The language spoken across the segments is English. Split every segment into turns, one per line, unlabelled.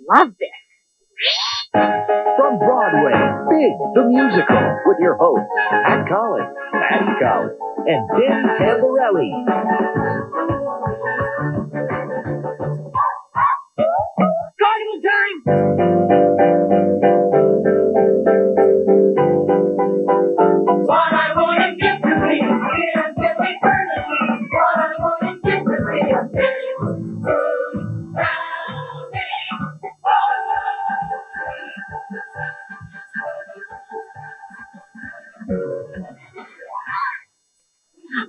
love this.
From Broadway, Big the Musical, with your hosts, Pat Collins, Matt Collins, and Danny Tamborelli.
Carnival time! What I want to get to be is get eternity. What I want to get to be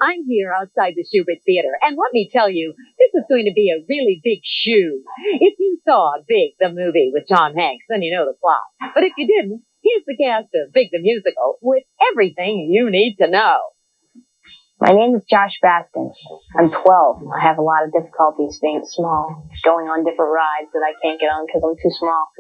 I'm here outside the Schubert Theater, and let me tell you, this is going to be a really big shoe. If you saw Big the movie with Tom Hanks, then you know the plot. But if you didn't, here's the cast of Big the Musical with everything you need to know.
My name is Josh Baskin. I'm 12. I have a lot of difficulties being small, going on different rides that I can't get on because I'm too small.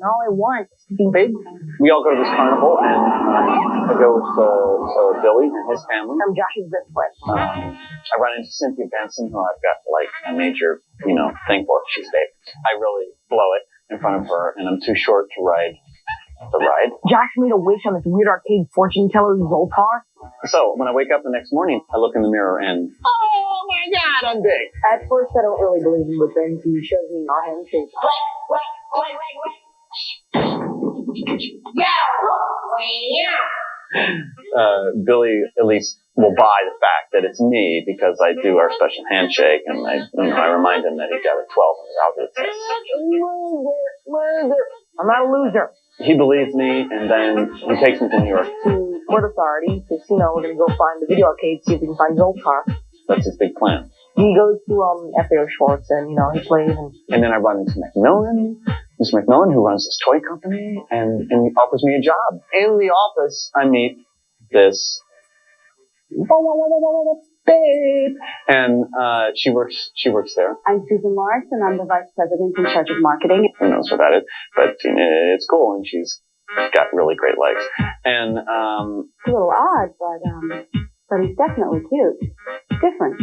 All I want is to be big.
We all go to this carnival, and I go with Billy and his family.
I'm Josh's best friend.
I run into Cynthia Benson, who I've got like a major, thing for. She's big. I really blow it in front of her, and I'm too short to ride the ride.
Josh made a wish on this weird arcade fortune teller Zoltar.
So when I wake up the next morning, I look in the mirror and, oh my God, I'm big.
At first, I don't really believe him, but then he shows me our handshake.
Billy at least will buy the fact that it's me because I do our special handshake, and I remind him that he got a 12 in his algebra test.
Loser. I'm not a loser.
He believes me, and then he takes me to New York.
To Port Authority, because, we're going to go find the video arcade, see if we can find Zoltar.
That's his big plan.
He goes to F.A.O. Schwartz, and, he plays.
And then I run into Macmillan, Mr. Macmillan, who runs this toy company, and he offers me a job. In the office, I meet this babe, and she works there.
I'm Susan Morris, and I'm the vice president in charge of marketing.
Who knows what that is? But it's cool, and she's got really great legs. And
it's a little odd, but he's definitely cute. Different,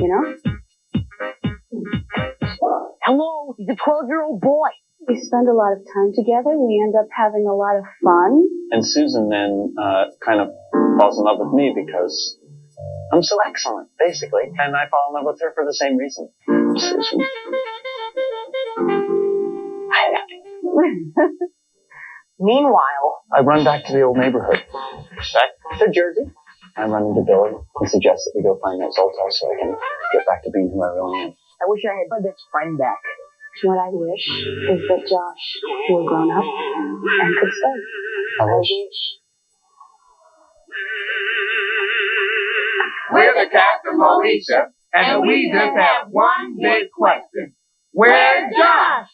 Hello, he's a 12-year-old boy.
We spend a lot of time together. We end up having a lot of fun.
And Susan then kind of falls in love with me because I'm so excellent, basically. And I fall in love with her for the same reason. Susan.
Meanwhile,
I run back to the old neighborhood. Back to Jersey. I run into Billy and suggest that we go find that Zoltar so I can get back to being who I really am.
I wish I had my best friend back. What I wish is that Josh were grown up and could stay.
I wish.
We're the cast of Moesha, and we just have one big question. Where's Josh?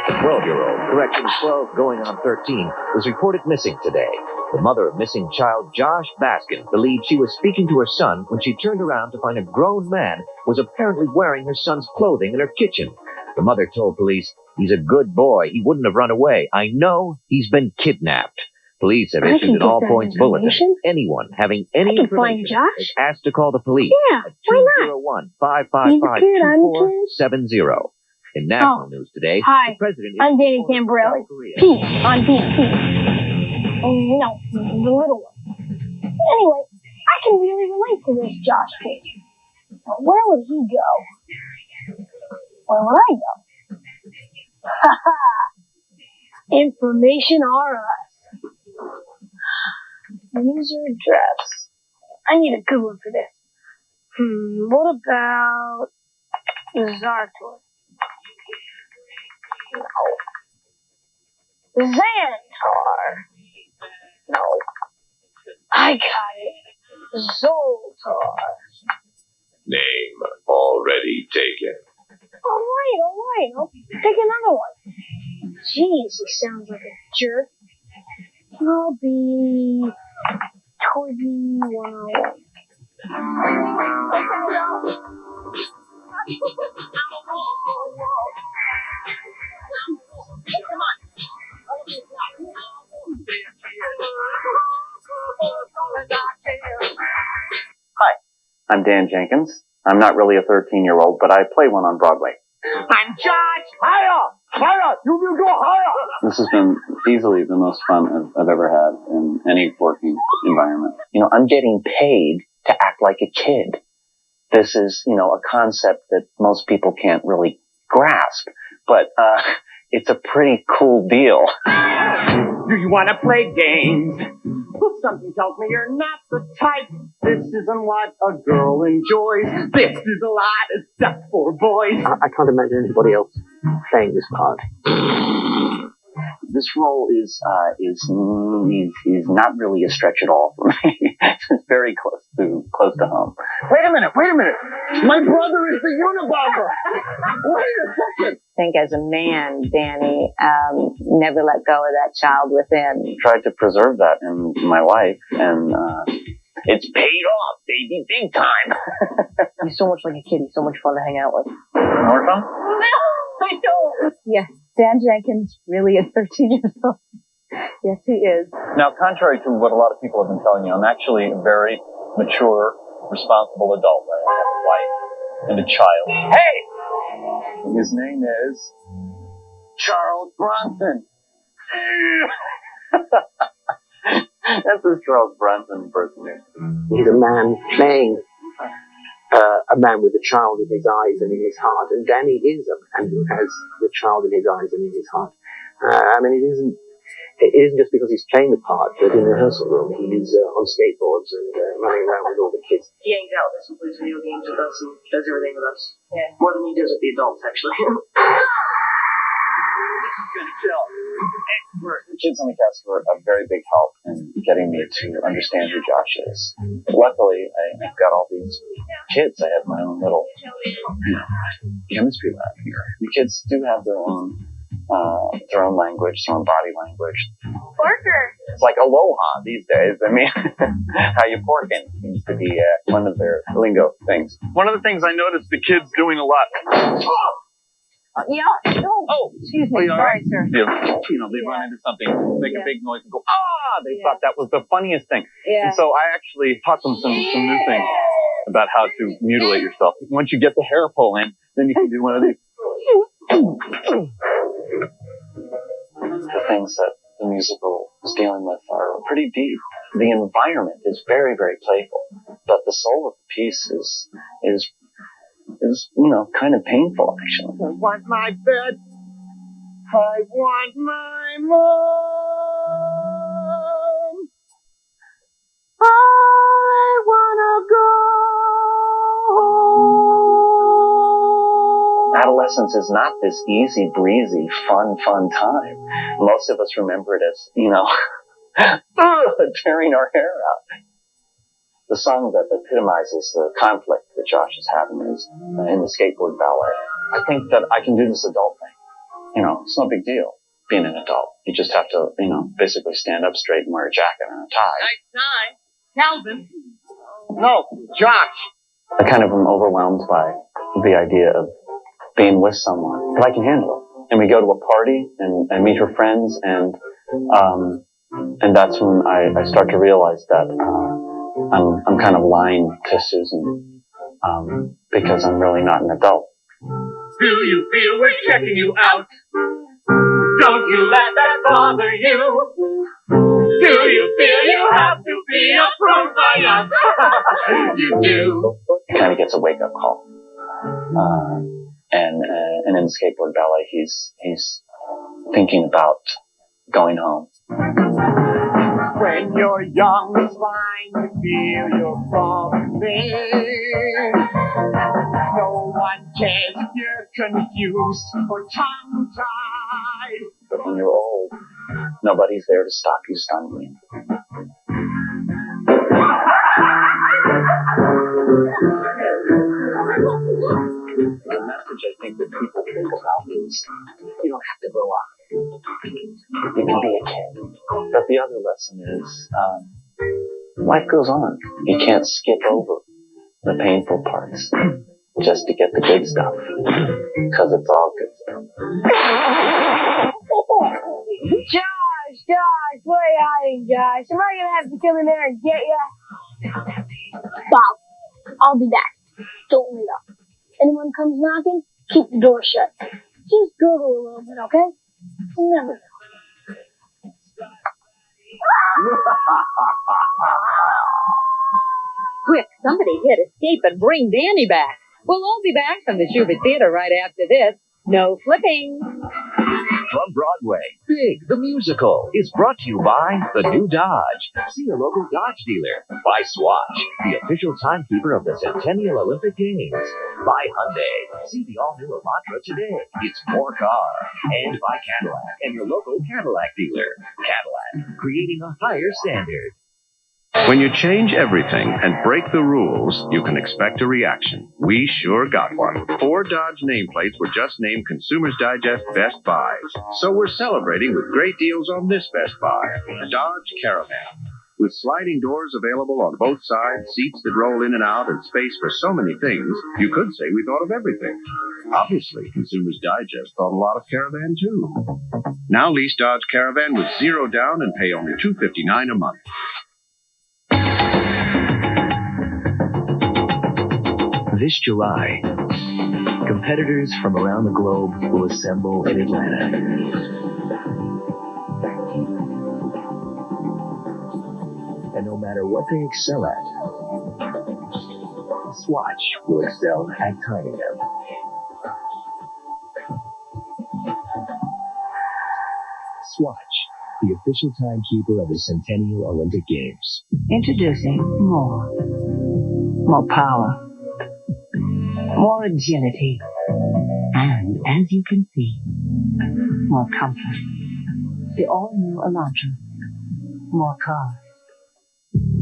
The 12-year-old, correction 12 going on 13, was reported missing today. The mother of missing child Josh Baskin believed she was speaking to her son when she turned around to find a grown man was apparently wearing her son's clothing in her kitchen. The mother told police, "He's a good boy. He wouldn't have run away. I know he's been kidnapped." Police have issued an all-points bulletin. Anyone having any information is asked to call the police at 201-555-2470. In national news today, the president is...
I'm Danny Tamborelli. Peace on BT. No, the little one. Anyway, I can really relate to this Josh kid. Now, where would he go? Where would I go? Information R Us. User address. I need a good one for this. What about Zartor? No. Xantar. No. I got it. Zoltar.
Name already taken.
All right. I'll pick another one. Jeez, he sounds like a jerk. I'll be Toby 101. Come on.
I'm Dan Jenkins. I'm not really a 13-year-old, but I play one on Broadway.
I'm Josh. Higher! Higher! You will go higher!
This has been easily the most fun I've ever had in any working environment. You know, I'm getting paid to act like a kid. This is, you know, a concept that most people can't really grasp, but it's a pretty cool deal.
Do you want to play games? Well, something tells me you're not the type. This isn't what a girl enjoys. This is a lot of stuff for boys.
I can't imagine anybody else playing this part.
This role is not really a stretch at all for me. It's very close to home.
Wait a minute. My brother is the Unabomber. Wait a second.
I think as a man, Danny, never let go of that child within.
Tried to preserve that in my life, and it's paid off, baby, big time.
He's so much like a kid. He's so much fun to hang out with.
More fun?
I know. Yes, Dan Jenkins really is 13 years old. Yes, he is.
Now, contrary to what a lot of people have been telling you, I'm actually a very mature, responsible adult. I have a wife and a child.
Hey!
His name is Charles Bronson. That's his Charles Bronson impersonation.
He's a man playing a man with a child in his eyes and in his heart, and Danny is a man who has the child in his eyes and in his heart. I mean, it isn't just because he's playing the part, but in the rehearsal room he's on skateboards and running around with all the kids.
He hangs out with us and plays video games with us and does everything with us. Yeah. More than he does with the adults, actually.
The kids on the cast were a very big help in getting me to understand who Josh is. Luckily, I've got all these kids. I have my own little chemistry lab here. The kids do have their own language, their own body language.
Porker.
It's like aloha these days. I mean, how you porkin' seems to be one of their lingo things. One of the things I noticed the kids doing a lot.
Yeah. Oh, excuse me. Sorry, sir.
You know, they run into something, make a big noise, and go, ah! They thought that was the funniest thing.
Yeah.
And so I actually taught them some new things about how to mutilate yourself. Once you get the hair pull in, then you can do one of these. The things that the musical is dealing with are pretty deep. The environment is very, very playful, but the soul of the piece is you know, kind of painful, actually.
I want my bed. I want my mom. I wanna go.
Adolescence is not this easy breezy, fun time. Most of us remember it as, you know, tearing our hair out. The song that epitomizes the conflict that Josh is having is in the skateboard ballet. I think that I can do this adult thing. You know, it's no big deal being an adult. You just have to, you know, basically stand up straight and wear a jacket and a tie.
Nice tie. Calvin. No, Josh.
I kind of am overwhelmed by the idea of being with someone, but I can handle it. And we go to a party and meet her friends, and that's when I start to realize that I'm kind of lying to Susan because I'm really not an adult.
Do you feel we're checking you out? Don't you let that bother you? Do you feel you have to be approved by us? You do.
He kind of gets a wake-up call. And in the skateboard ballet, he's thinking about going home.
When you're young, it's fine to feel you're falling. No one cares if you're confused or tongue-tied.
But when you're old, nobody's there to stop you stumbling. The message I think that people think about is you don't have to grow up. You can be a kid. But the other lesson is life goes on. You can't skip over the painful parts just to get the good stuff. Because it's all good stuff.
Josh, where are you hiding, Josh? Am I gonna have to come in there and get you? Bob. I'll be back. Don't wait up. Anyone comes knocking, keep the door shut. Just gurgle a little bit, okay? You never know.
Quick, somebody hit escape and bring Danny back. We'll all be back from the Schubert Theater right after this. No flipping.
From Broadway, Big, the musical, is brought to you by the new Dodge. See your local Dodge dealer. By Swatch, the official timekeeper of the Centennial Olympic Games. By Hyundai. See the all-new Elantra today. It's more car. And by Cadillac and your local Cadillac dealer. Cadillac, creating a higher standard.
When you change everything and break the rules, you can expect a reaction. We sure got one. 4 Dodge nameplates were just named Consumers Digest Best Buys. So we're celebrating with great deals on this Best Buy, Dodge Caravan. With sliding doors available on both sides, seats that roll in and out, and space for so many things, you could say we thought of everything. Obviously, Consumers Digest thought a lot of Caravan, too. Now lease Dodge Caravan with 0 down and pay only $259 a month.
This July, competitors from around the globe will assemble in Atlanta. And no matter what they excel at, Swatch will excel at timing them. Swatch, the official timekeeper of the Centennial Olympic Games.
Introducing more power, more agility, and, as you can see, more comfort. The all-new Elantra. More cars.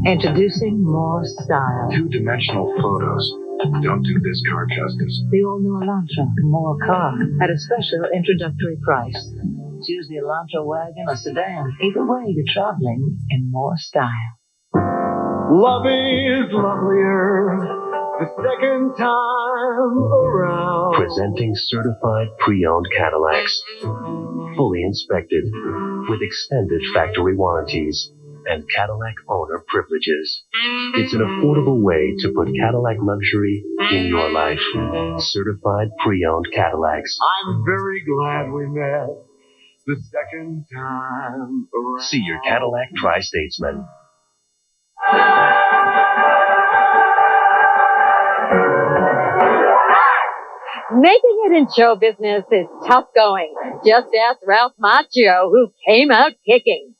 Introducing more style.
2-dimensional photos don't do this car justice.
The all-new Elantra. More car. At a special introductory price. Choose the Elantra wagon or sedan. Either way, you're traveling in more style.
Love is lovelier the second time around.
Presenting certified pre-owned Cadillacs. Fully inspected with extended factory warranties and Cadillac owner privileges. It's an affordable way to put Cadillac luxury in your life. Certified pre-owned Cadillacs.
I'm very glad we met the second time around.
See your Cadillac Tri-Statesman.
Making it in show business is tough going. Just ask Ralph Macchio, who came out kicking.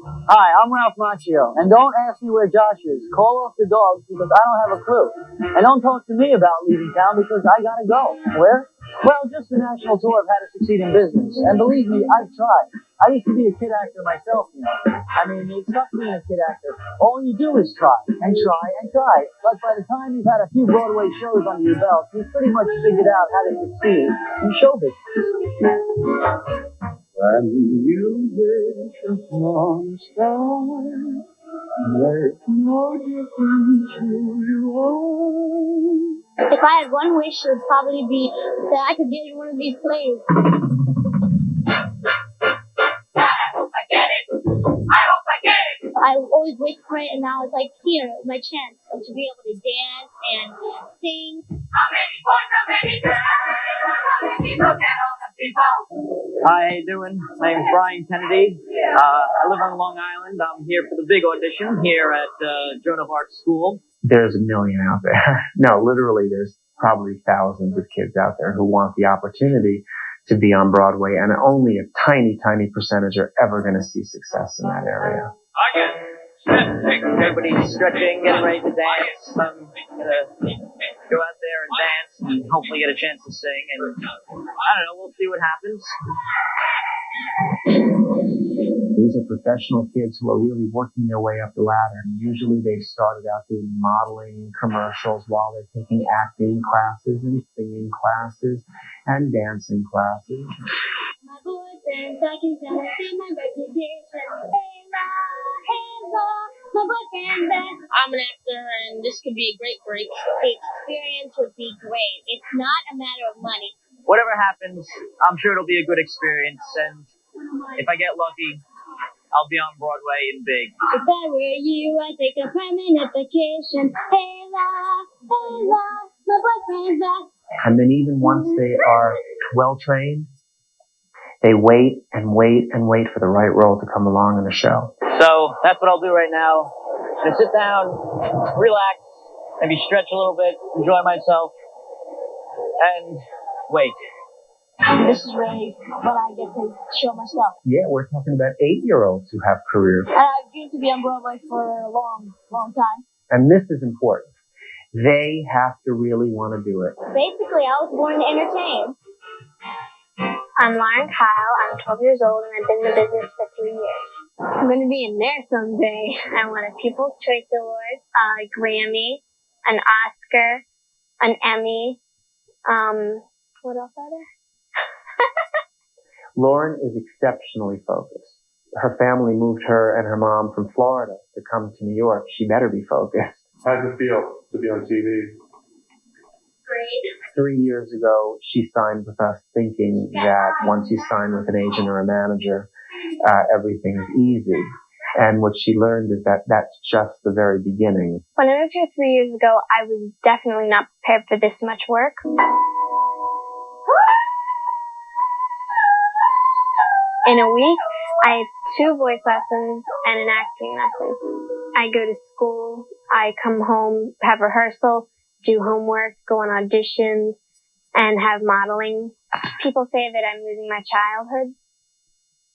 Hi, I'm Ralph Macchio, and don't ask me where Josh is. Call off the dogs because I don't have a clue. And don't talk to me about leaving town because I gotta go. Where? Well, just the national tour of how to succeed in business. And believe me, I've tried. I used to be a kid actor myself, you know. I mean, it's tough being a kid actor. All you do is try, and try, and try. But by the time you've had a few Broadway shows under your belt, you've pretty much figured out how to succeed in show business.
When you wish upon a star, there's no difference who you are.
If I had one wish, it would probably be that I could get in one of these plays. I always wait for it, and now it's like, here, my chance to be able to dance and sing.
How many boys, how many girls, how many look at all the people.
Hi, how you doing? My name's Brian Kennedy. I live on Long Island. I'm here for the big audition here at Joan of Arc School.
There's a million out there. No, literally, there's probably thousands of kids out there who want the opportunity to be on Broadway, and only a tiny, tiny percentage are ever going to see success in that area.
Everybody's stretching, getting ready to dance. I'm gonna go out there and dance and hopefully get a chance to sing. And I don't know, we'll see what happens.
These are professional kids who are really working their way up the ladder. And usually they started out doing modeling commercials while they're taking acting classes and singing classes and dancing classes.
My boyfriend, I can tell see my reputation. My boyfriend, I'm an actor, and this could be a great break. The experience would be great. It's not a matter of money.
Whatever happens, I'm sure it'll be a good experience. And if I get lucky, I'll be on Broadway in big.
If I were you, I'd take a permanent vacation. Hey, la, Hey, love, my boyfriend's back.
And then even once they are well trained, they wait and wait and wait for the right role to come along in the show.
So that's what I'll do right now. I'm gonna sit down, relax, maybe stretch a little bit, enjoy myself, and wait.
This is really what I get to show myself.
Yeah, we're talking about 8-year-olds who have careers.
And I've dreamed to be on Broadway for a long, long time.
And this is important. They have to really want to do it.
Basically, I was born to entertain. I'm Lauren Kyle. I'm 12 years old, and I've been in the business for 3 years. I'm going to be in there someday. I won a People's Choice Award, a Grammy, an Oscar, an Emmy. What else are there?
Lauren is exceptionally focused. Her family moved her and her mom from Florida to come to New York. She better be focused.
How's it feel to be on TV?
Great.
3 years ago, she signed with us thinking that once you sign with an agent or a manager, everything's easy. And what she learned is that that's just the very beginning.
When I moved here 3 years ago, I was definitely not prepared for this much work. In a week, I have 2 voice lessons and an acting lesson. I go to school, I come home, have rehearsal, do homework, go on auditions, and have modeling. People say that I'm losing my childhood,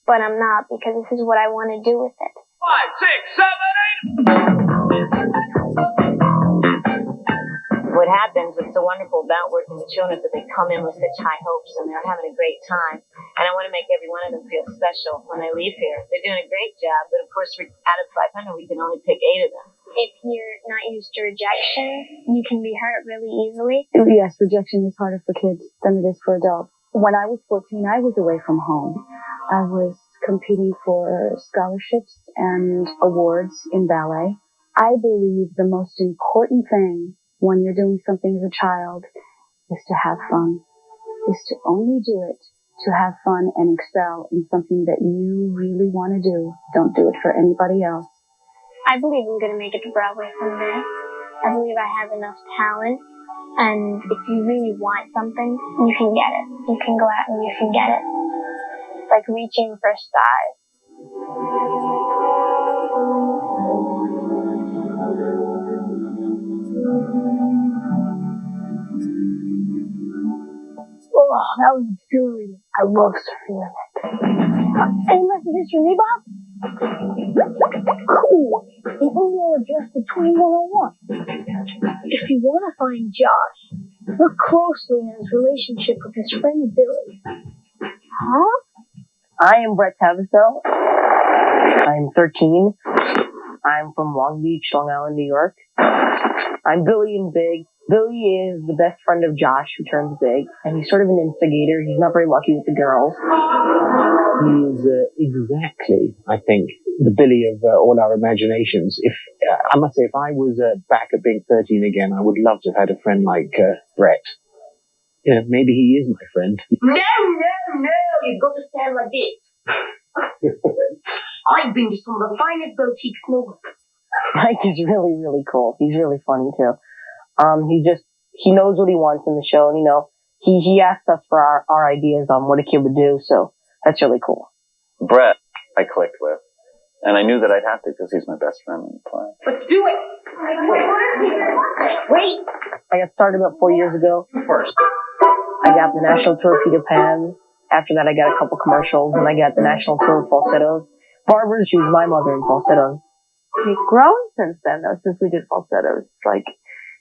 but I'm not, because this is what I want to do with it.
5, 6, 7, 8.
What happens, what's so wonderful about working with children is that they come in with such high hopes and they're having a great time. And I want to make every one of them feel special when they leave here. They're doing a great job, but of course, out of 500, we can only pick 8 of them.
If you're not used to rejection, you can be hurt really easily.
Yes, rejection is harder for kids than it is for adults. When I was 14, I was away from home. I was competing for scholarships and awards in ballet. I believe the most important thing when you're doing something as a child is to have fun, is to only do it to have fun and excel in something that you really want to do. Don't do it for anybody else.
I believe I'm going to make it to Broadway someday. I believe I have enough talent, and if you really want something, you can get it. You can go out and you can get it. It's like reaching for stars.
Oh, that was exhilarating. I love surfing on it. Any messages from me, Bob? Cool. An email address to 2101. If you want to find Josh, look closely at his relationship with his friend Billy. Huh?
I am Brett Taviso. I'm 13. I'm from Long Beach, Long Island, New York. I'm Billy in Big. Billy is the best friend of Josh, who turns big, and he's sort of an instigator. He's not very lucky with the girls.
He is exactly, I think, the Billy of all our imaginations. If I must say, if I was back at being 13 again, I would love to have had a friend like Brett. You know, maybe he is my friend.
No, you've got to stand like this. I've been to some of the finest boutiques in the world. Mike is really, really cool. He's really funny, too. He knows what he wants in the show, and, he asked us for our ideas on what a kid would do, so that's really cool.
Brett, I clicked with, and I knew that I'd have to because he's my best friend in the play.
Let's do it! Wait! I got started about 4 years ago. First, I got the national tour of Peter Pan. After that, I got a couple commercials, and I got the national tour of falsettos. Barbara, she was my mother in falsettos. He's grown since then, though, since we did falsettos. It's like,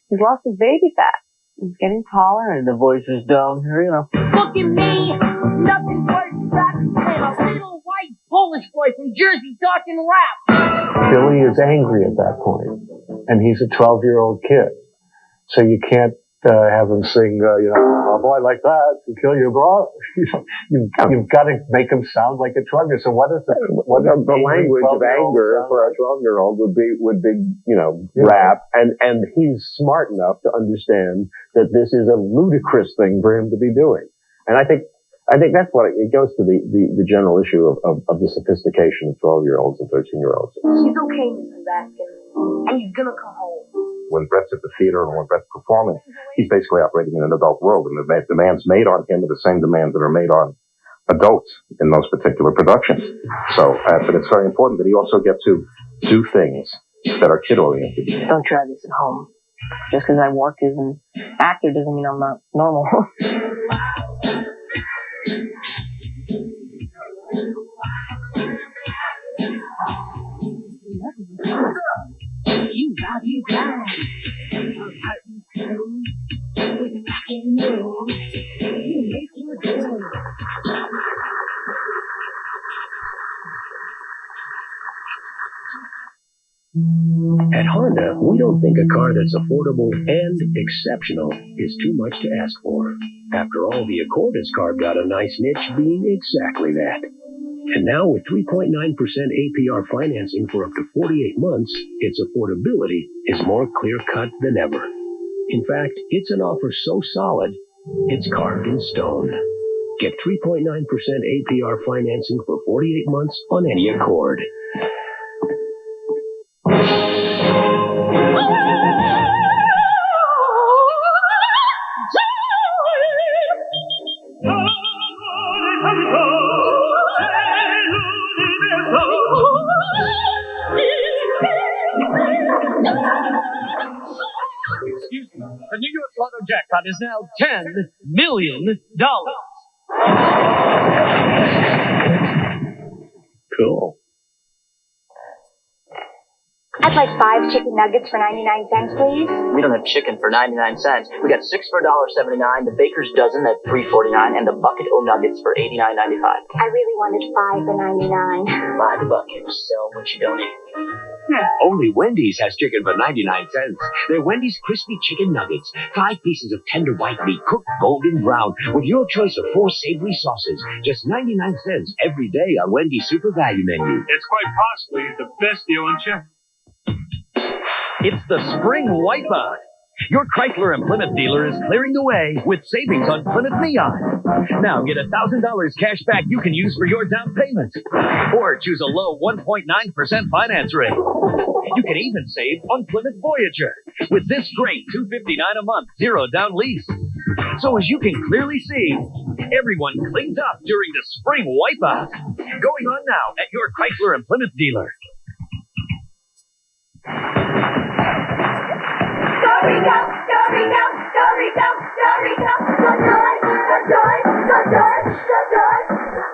he's lost his baby fat. He's getting taller, and the voice is down here,
Look at me! Nothing worse than a little white Polish boy from Jersey talking rap!
Billy is angry at that point, and he's a 12-year-old kid. So you can't have him sing, a boy like that can kill your bra. You've got to make him sound like a 12-year-old. So what is the
language of anger for a 12-year-old would be, rap. And he's smart enough to understand that this is a ludicrous thing for him to be doing. And I think that's what it goes to the general issue of the sophistication of 12-year-olds and 13-year-olds.
He's okay, Mrs. Baskin. And he's gonna come home.
when Brett's at the theater and when Brett's performing, he's basically operating in an adult world, and the demands made on him are the same demands that are made on adults in those particular productions. So, but it's very important that he also get to do things that are kid-oriented.
Don't try this at home. Just because I work as an actor doesn't mean I'm not normal.
You got me down. Heart and soul. With rock and roll. You make your day.
At Honda, we don't think a car that's affordable and exceptional is too much to ask for. After all, the Accord has carved out a nice niche being exactly that. And now with 3.9% APR financing for up to 48 months, its affordability is more clear-cut than ever. In fact, it's an offer so solid, it's carved in stone. Get 3.9% APR financing for 48 months on any Accord.
Excuse me. The New York Lotto jackpot is now $10 million.
Cool.
I'd like 5 chicken nuggets for 99 cents, please.
We don't have chicken for 99 cents. We got 6 for $1.79, the baker's dozen at $3.49, and the bucket o' nuggets for $89.95.
I really wanted 5 for 99.
Buy the bucket, sell what you don't eat.
Only Wendy's has chicken for 99 cents. They're Wendy's crispy chicken nuggets. 5 pieces of tender white meat cooked golden brown with your choice of 4 savory sauces. Just 99 cents every day on Wendy's Super Value Menu.
It's quite possibly the best deal in check.
It's the spring wipeout. Your Chrysler and Plymouth dealer is clearing the way with savings on Plymouth Neon. Now get $1,000 cash back you can use for your down payment. Or choose a low 1.9% finance rate. You can even save on Plymouth Voyager with this great $259 a month zero down lease. So as you can clearly see, everyone cleans up during the spring wipeout. Going on now at your Chrysler and Plymouth dealer.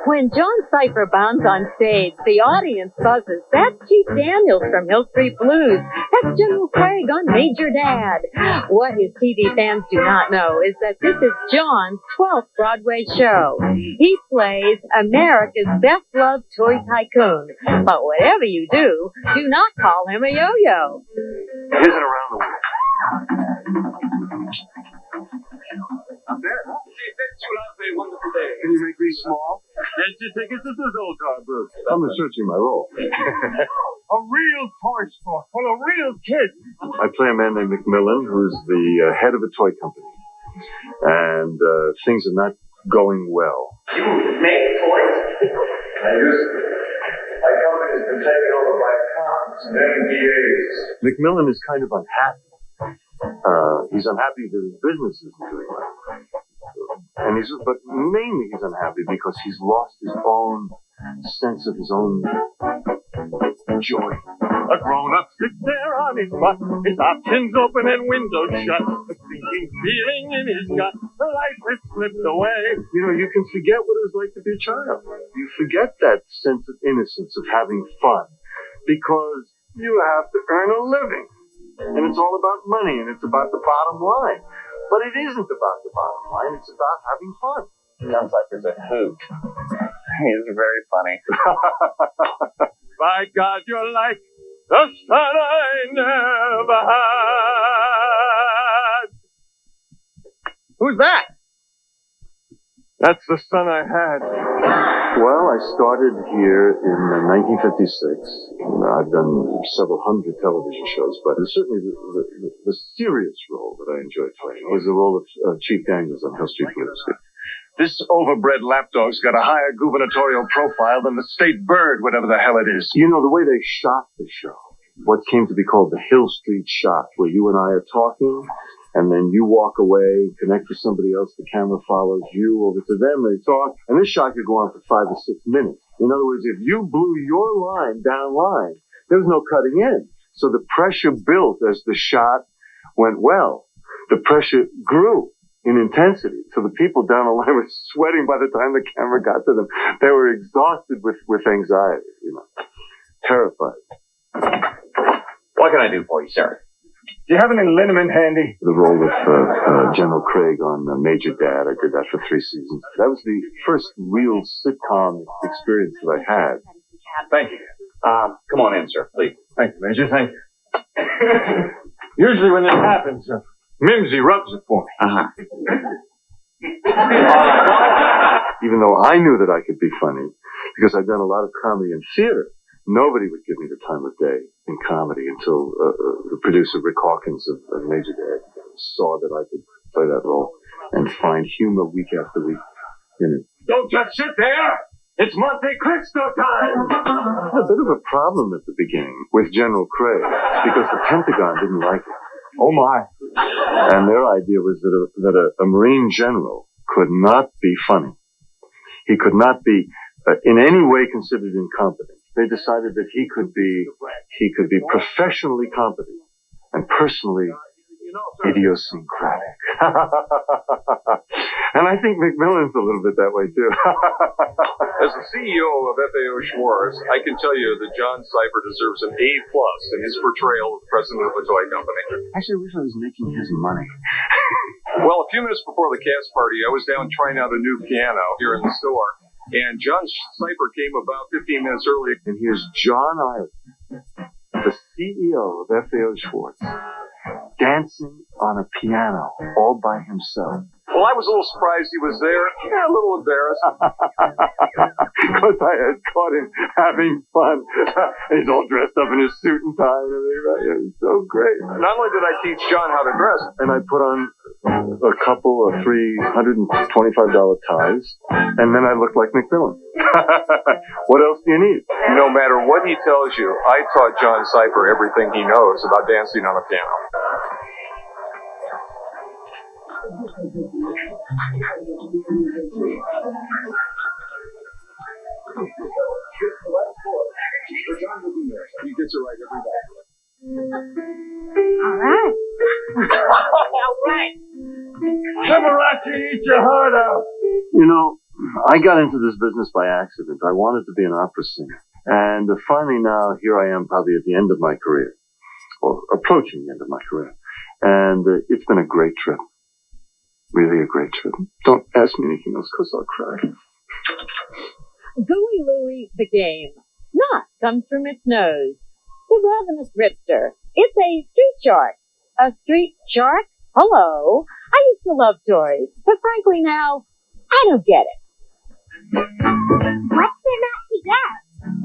When John Cypher bounds on stage, the audience buzzes. That's Chief Daniels from Hill Street Blues. That's General Craig on Major Dad. What his TV fans do not know is that this is John's 12th Broadway show. He plays America's best-loved toy tycoon. But whatever you do not call him a yo-yo.
It isn't around the world.
Up there, huh? You have a wonderful day.
Can you make me small?
Let's just take us to this old car, Bruce.
I'm researching my role.
A real toy store full of real kids.
I play a man named McMillan, who's the head of a toy company. And things are not going well.
You make toys?
I used to. My company's been taken over by cons and MBAs. McMillan is kind of unhappy. He's unhappy that his business isn't doing well. But mainly he's unhappy because he's lost his own sense of his own joy.
A grown-up sits there on his butt, his options open and windows shut, a sinking feeling in his gut, the life has slipped away.
You know, you can forget what it was like to be a child. You forget that sense of innocence of having fun because you have to earn a living. And it's all about money, and it's about the bottom line. But it isn't about the bottom line. It's about having fun.
Sounds like there's a hoot. He's very funny.
By God, you're like the sun I never had. Who's that? That's the son I had.
Well, I started here in 1956. I've done several hundred television shows, but certainly the serious role that I enjoyed playing was the role of Chief Daniels on Hill Street Blues.
This overbred lapdog's got a higher gubernatorial profile than the state bird, whatever the hell it is.
You know, the way they shot the show, what came to be called the Hill Street shot, where you and I are talking, and then you walk away, connect with somebody else, the camera follows you over to them, they talk, and this shot could go on for 5 or 6 minutes. In other words, if you blew your line down line, there was no cutting in. So the pressure built as the shot went well. The pressure grew in intensity. So the people down the line were sweating by the time the camera got to them. They were exhausted with anxiety, terrified.
What can I do for you, sir?
Do you have any liniment handy? The role of General Craig on Major Dad. I did that for 3 seasons. That was the first real sitcom experience that I had.
Thank you. Come on in, sir, please.
Thank you, Major. Thank you. Usually when this happens, Mimsy rubs it for me. Even though I knew that I could be funny, because I'd done a lot of comedy and theater, nobody would give me the time of day in comedy until the producer, Rick Hawkins of Major Dad, saw that I could play that role and find humor week after week in it.
Don't just sit there! It's Monte Cristo time!
I had a bit of a problem at the beginning with General Craig because the Pentagon didn't like it. Oh my. And their idea was that a Marine general could not be funny. He could not be in any way considered incompetent. They decided that he could be professionally competent and personally idiosyncratic. And I think McMillan's a little bit that way too.
As the CEO of FAO Schwartz, I can tell you that John Cypher deserves an A+ in his portrayal of the president of a toy company.
Actually, I wish I was making his money.
Well, a few minutes before the cast party, I was down trying out a new piano here in the store, and John Cypher came about 15 minutes early.
And here's John Ireland, the CEO of FAO Schwartz, dancing on a piano all by himself.
Well, I was a little surprised he was there, a little embarrassed.
Because I had caught him having fun. He's all dressed up in his suit and tie and everything. Right? It was so great.
Not only did I teach John how to dress,
and I put on a couple of $325 ties, and then I looked like McMillan. What else do you need?
No matter what he tells you, I taught John Cypher everything he knows about dancing on a piano. He gets it right every day.
All right.
All right. Liberace, eat your heart out.
I got into this business by accident. I wanted to be an opera singer. And finally now, here I am probably at the end of my career, or approaching the end of my career. And it's been a great trip. Really a great trip. Don't ask me anything else because I'll cry.
Gooey Louie the game. Snot comes from its nose. The ravenous ripster. It's a street shark. A street shark? Hello. I used to love toys, but frankly now, I don't get it.
What's there not to get?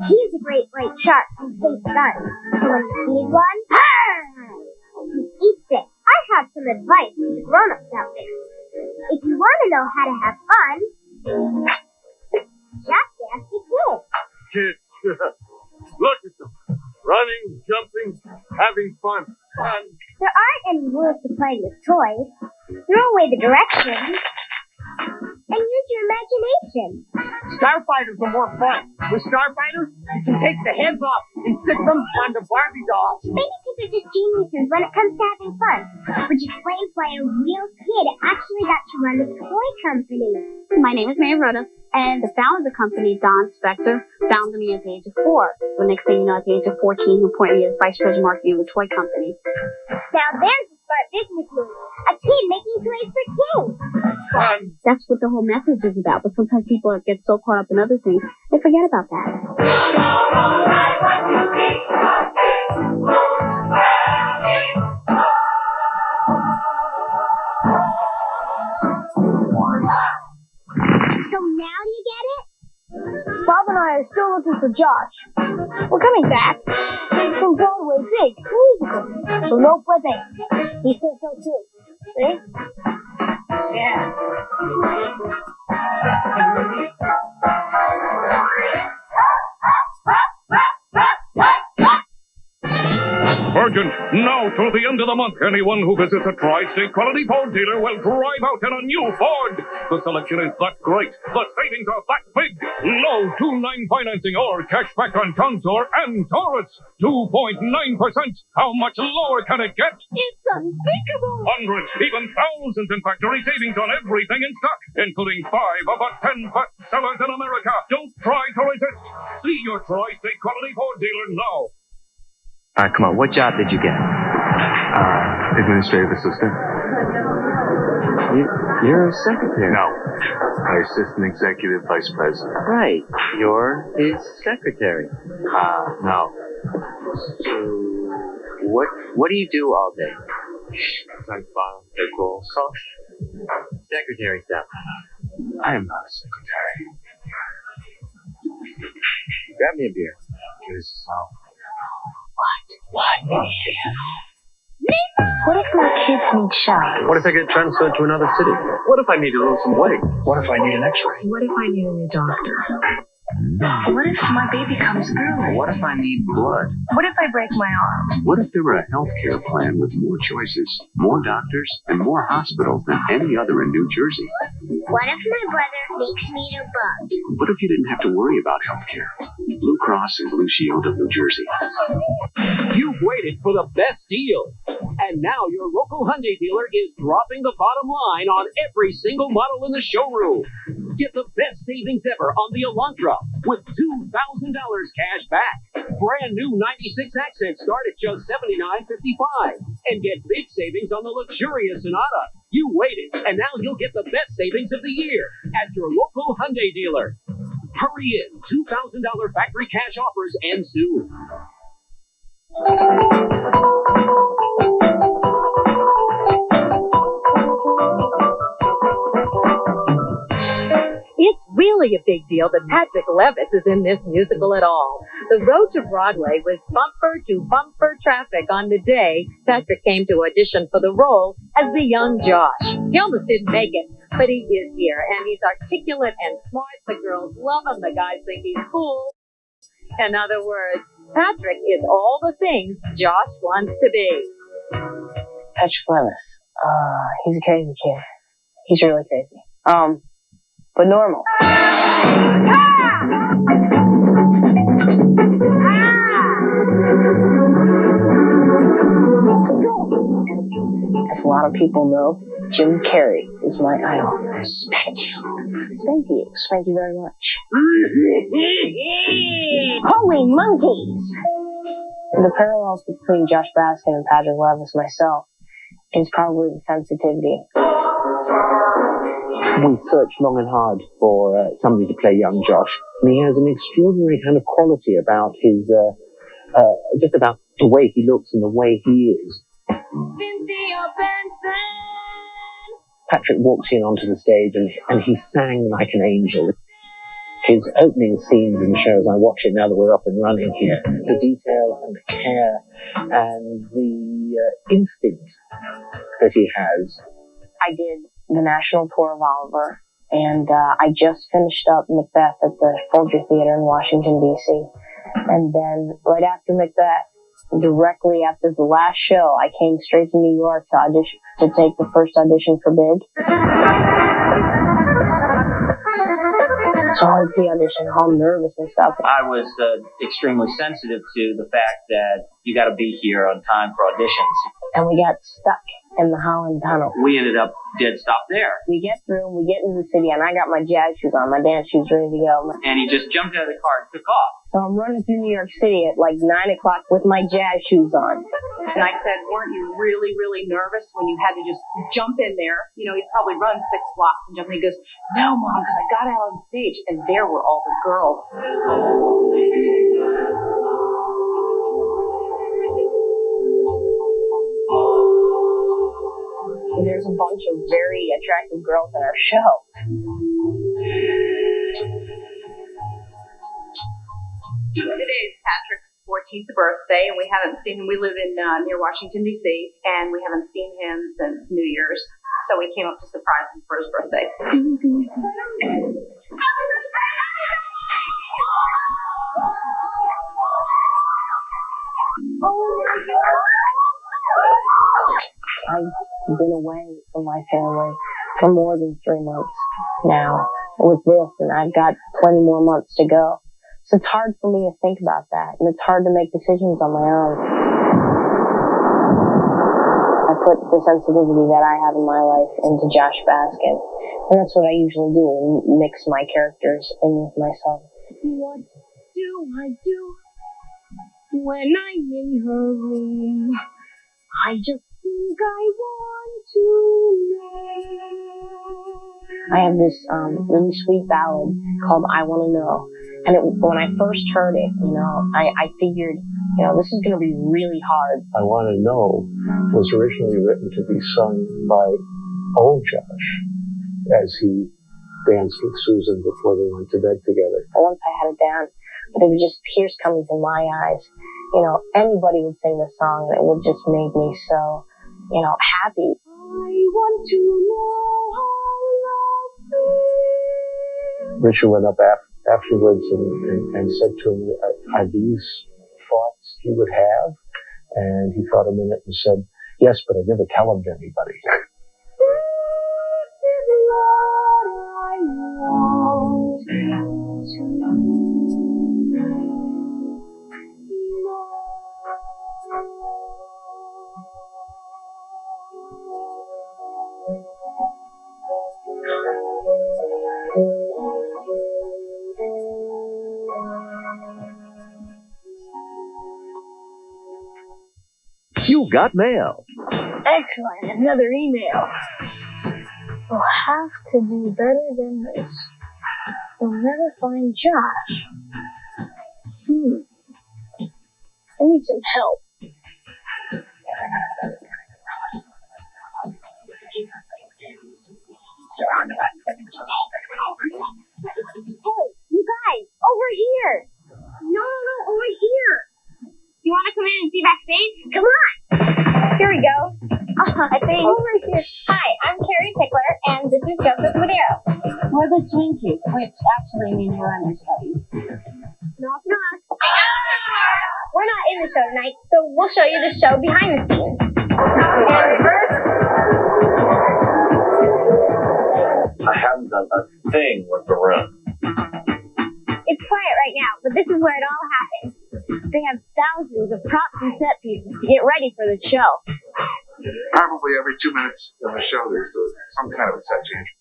He's a great white shark who tastes fun. So when you see one, he eats it. I have some advice for the grown-ups out there. If you want to know how to have fun, just ask a kid.
Kids, look at them. Running, jumping, having fun. Fun.
There aren't any rules to playing with toys. Throw away the directions and use your imagination.
Starfighters are more fun. With Starfighters, you can take the heads off and stick them on the Barbie dolls.
Babykids are just geniuses when it comes to having fun, which explains why a real kid actually got to run a toy company.
My name is Mary Rhoda, and the founder of the company, Don Spector, founded me at the age of 4. The next thing you know, at the age of 14, he appointed me as vice president of marketing of the toy company.
Now there's a smart business move. A kid making toys for kids.
That's what the whole message is about, but sometimes people get so caught up in other things, they forget about that.
So now do you get it? Bob and I are still looking for Josh. We're coming back from Broadway Big Musical. So no puede. He says so too. See? Yeah.
Urgent! Now to the end of the month, anyone who visits a Tri-State quality Ford dealer will drive out in a new Ford. The selection is that great. The savings are that big. Low 2.9 financing or cash back on Contour and Taurus. 2.9%. How much lower can it get?
It's unthinkable.
Hundreds, even thousands in factory savings on everything in stock, including 5 of the 10 best sellers in America. Don't try to resist. See your Tri-State quality Ford dealer now.
All right, come on. What job did you get?
Administrative assistant.
You're a secretary.
No. Assistant executive vice president.
Right. You're his secretary.
No.
So, what do you do all day?
Type file, take calls.
Secretary stuff.
I am not a secretary.
Grab me a beer.
Get us out.
What?
What if my kids need showers?
What if I get transferred to another city? What if I need to lose some weight?
What if I need an x-ray?
What if I need a new doctor? What if my baby comes early?
What if I need blood?
What if I break my arm?
What if there were a healthcare plan with more choices, more doctors, and more hospitals than any other in New Jersey?
What if my brother makes me a bug?
What if you didn't have to worry about healthcare? Blue Cross and Blue Shield of New Jersey.
You've waited for the best deal. And now your local Hyundai dealer is dropping the bottom line on every single model in the showroom. Get the best savings ever on the Elantra with $2,000 cash back. Brand new 96 Accents start at just $79.55. And get big savings on the luxurious Sonata. You waited, and now you'll get the best savings of the year at your local Hyundai dealer. Hurry in. $2,000 factory cash offers end soon.
It's really a big deal that Patrick Levis is in this musical at all. The road to Broadway was bumper to bumper traffic on the day Patrick came to audition for the role as the young Josh. He almost didn't make it, but he is here, and he's articulate and smart. The girls love him. The guys think he's cool. In other words, Patrick is all the things Josh wants to be.
Patrick Levis. He's a crazy kid. He's really crazy. But normal. As a lot of people know, Jim Carrey is my idol. Spank you. Thank you. Thank you very much. Holy monkeys! The parallels between Josh Baskin and Patrick Levis myself is probably the sensitivity.
We searched long and hard for somebody to play young Josh. And he has an extraordinary kind of quality about his, just about the way he looks and the way he is. Patrick walks in onto the stage and he sang like an angel. His opening scenes in shows, I watch it now that we're up and running here. The detail and the care and the instinct that he has.
I did the national tour of Oliver, and I just finished up Macbeth at the Folger Theater in Washington, D.C. And then right after Macbeth, directly after the last show, I came straight to New York to audition, to take the first audition for Big. So I went to the audition, all nervous and stuff.
I was extremely sensitive to the fact that you got to be here on time for auditions.
And we got stuck in the Holland Tunnel.
We ended up dead stop there.
We get through, and we get into the city, and I got my jazz shoes on, my dance shoes ready to go.
And he just jumped out of the car and took off.
So I'm running through New York City at like 9 o'clock with my jazz shoes on.
And I said, weren't you really, really nervous when you had to just jump in there? You know, he'd probably run 6 blocks and jump in. He goes, no, Mom, because I got out on stage, and there were all the girls.
There's a bunch of very attractive girls in our show.
Today is Patrick's 14th birthday, and we haven't seen him. We live in near Washington, D.C., and we haven't seen him since New Year's. So we came up to surprise him for his birthday.
I've been away from my family for more than 3 months now with this, and I've got plenty more months to go. So it's hard for me to think about that, and it's hard to make decisions on my own. I put the sensitivity that I have in my life into Josh Baskin, and that's what I usually do, mix my characters in with myself.
What do I do when I'm in her room? I just think I want to know.
I have this really sweet ballad called I Want to Know. And when I first heard it, I figured, this is going to be really hard.
I Want to Know was originally written to be sung by old Josh as he danced with Susan before they went to bed together.
Once I had it down, but it was just tears coming from my eyes. Anybody would sing this song, and it would just make me so, happy.
I want to know how love feels.
Richard went up afterwards and said to him, are these thoughts he would have? And he thought a minute and said, yes, but I never tell them to anybody.
You got mail.
Excellent. Another email. We'll have to do better than this. We'll never find Josh. I need some help.
Hey, you guys, over here. No, over here. You want to come in and see backstage? Come on. Here we go. I think over here. Hi, I'm Carrie Pickler, and this is Joseph Madero.
We're the Twinkies, which actually means we're understudies.
Knock, knock. We're not in the show tonight, so we'll show you the show behind the scenes. And reverse.
I haven't done a thing with the room.
It's quiet right now, but this is where it all happens. They have thousands of props and set pieces to get ready for the show.
Probably every 2 minutes in the show there's some kind of a set change.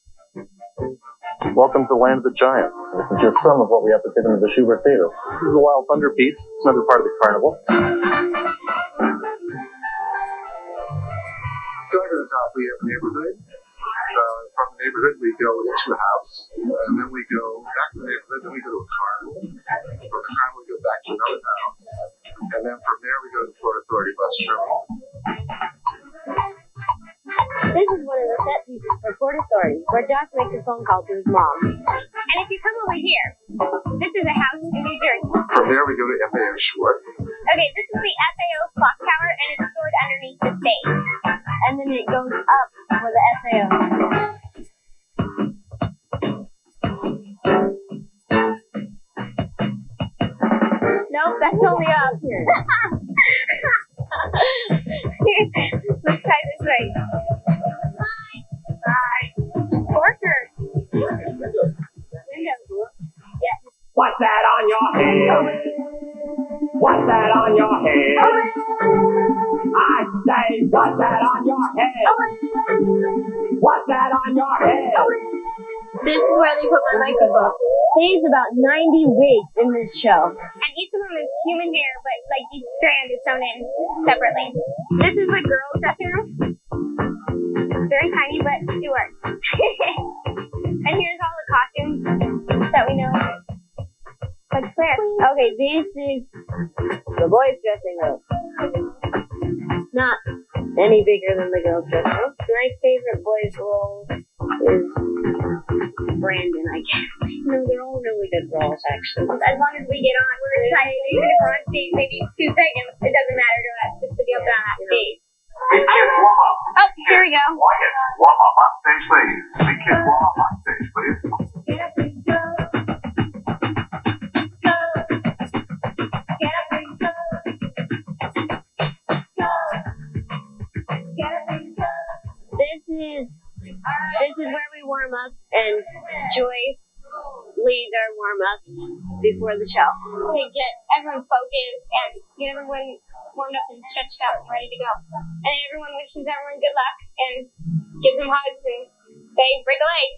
Welcome to Land of the Giants. This is just some of what we have to fit into the Schubert Theater. This is a Wild Thunder piece. It's another part of the carnival.
Going to the top, we have neighborhood. From the neighborhood, we go into a house, and then we go back to the neighborhood, then we go to a carnival. From the carnival, we go back to another house, and then from there, we go to the Port Authority bus terminal.
This is one of the set pieces for Port Authority, where Josh makes a phone call to his mom. And if you come over here, this is a house in New Jersey.
From there, we go to FAO Short.
Okay, this is the FAO clock tower, and it's stored underneath the stage. And then it goes up for the FAO. Nope, that's only up. Let's try this way. Hi. Porker. Window. Yeah.
What's that on your head? What's that on your head? I say, what's that on your head? What's that on your head?
This is where they put my microphone. They use about 90 wigs in this show. And each of them is human hair, but like each strand is sewn in separately. This is the girls' dressing room. Very tiny, but it works. And here's all the costumes that we know. Like Claire. Okay, this is the boys' dressing room. Not any bigger than the girls' dressing room. My favorite boys' role is Brandon, I guess. No, they're all really good roles, actually. As long as we get on, we're excited. Even if we're on stage maybe 2 seconds, it doesn't matter to us just to be able to be on that stage.
Big kids warm up.
Oh, here we go.
Like it. Warm up on stage, please. Big kids warm up on stage, please.
warm-up, and Joyce leads our warm-ups before the show. To get everyone focused and get everyone warmed up and stretched out and ready to go. And everyone wishes everyone good luck and gives them hugs and say, break a leg.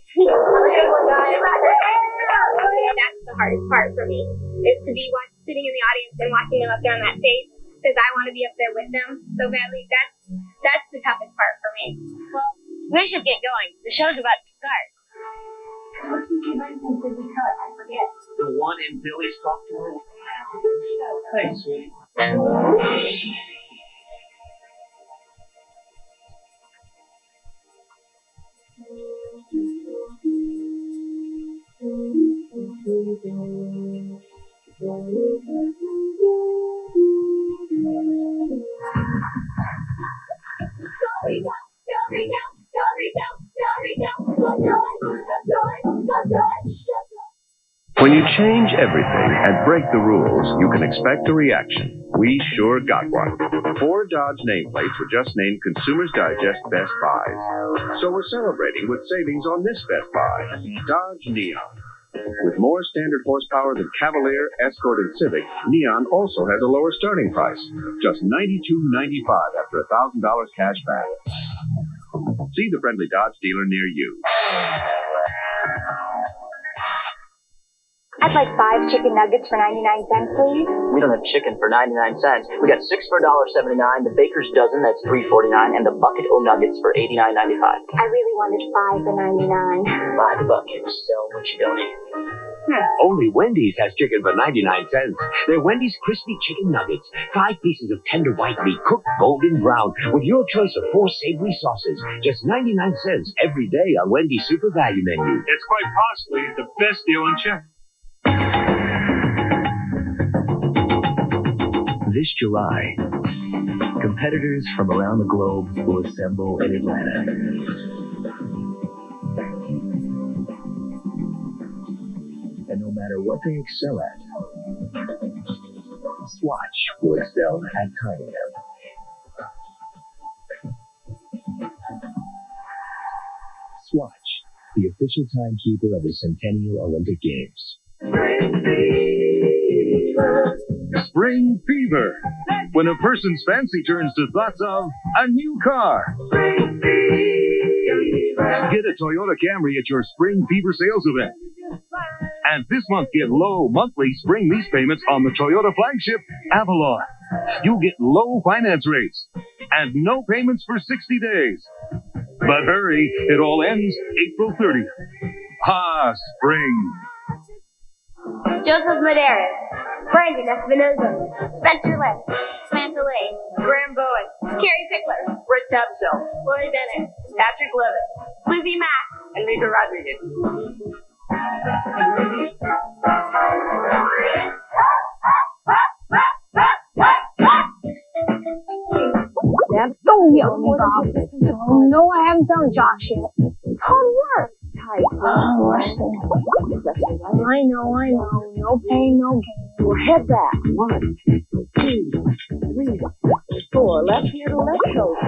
That's the hardest part for me, is to be sitting in the audience and watching them up there on that stage, because I want to be up there with them so badly. That's the toughest part for me. Well, we should get going. The show's about to start. What's the convention did we cut? I forget.
The one in Billy's talk to her.
Thanks, sweetie.
When you change everything and break the rules, you can expect a reaction. We sure got one. 4 Dodge nameplates were just named Consumers Digest Best Buys. So we're celebrating with savings on this Best Buy, Dodge Neon. With more standard horsepower than Cavalier, Escort, and Civic, Neon also has a lower starting price, just $92.95 after $1,000 cash back. See the friendly Dodge dealer near you.
I'd like 5 chicken nuggets for 99 cents, please.
We don't have chicken for 99 cents. We got 6 for $1.79, the baker's dozen, that's $3.49, and the bucket o' nuggets for $89.95.
I really wanted 5 for 99.
Buy the bucket, sell what you don't eat.
Only Wendy's has chicken for 99 cents. They're Wendy's crispy chicken nuggets. 5 pieces of tender white meat cooked golden brown with your choice of 4 savory sauces. Just 99 cents every day on Wendy's Super Value Menu.
It's quite possibly the best deal in Czech.
This July, competitors from around the globe will assemble in Atlanta. And no matter what they excel at, Swatch will excel at timing them. Swatch, the official timekeeper of the Centennial Olympic Games.
Spring fever. When a person's fancy turns to thoughts of a new car. Get a Toyota Camry at your Spring Fever sales event. And this month, get low monthly spring lease payments on the Toyota flagship Avalon. You'll get low finance rates and no payments for 60 days. But hurry, it all ends April 30th. Ah, spring.
Joseph Medeiros, Brandon Espinoza, Spencer Lynn, Samantha Lane, Graham Bowen, Carrie Pickler, Britt Tabsell, Lori Bennett, Patrick Levitt, Lizzie Mack, and Rita Rodriguez.
Dad, don't yell at me, Bob. No, I haven't done Josh yet. Hard work. Tight. Wrestling. I know. No pain, no gain. Well, head back. 1, 2, 3, 4. Left ear to left shoulder.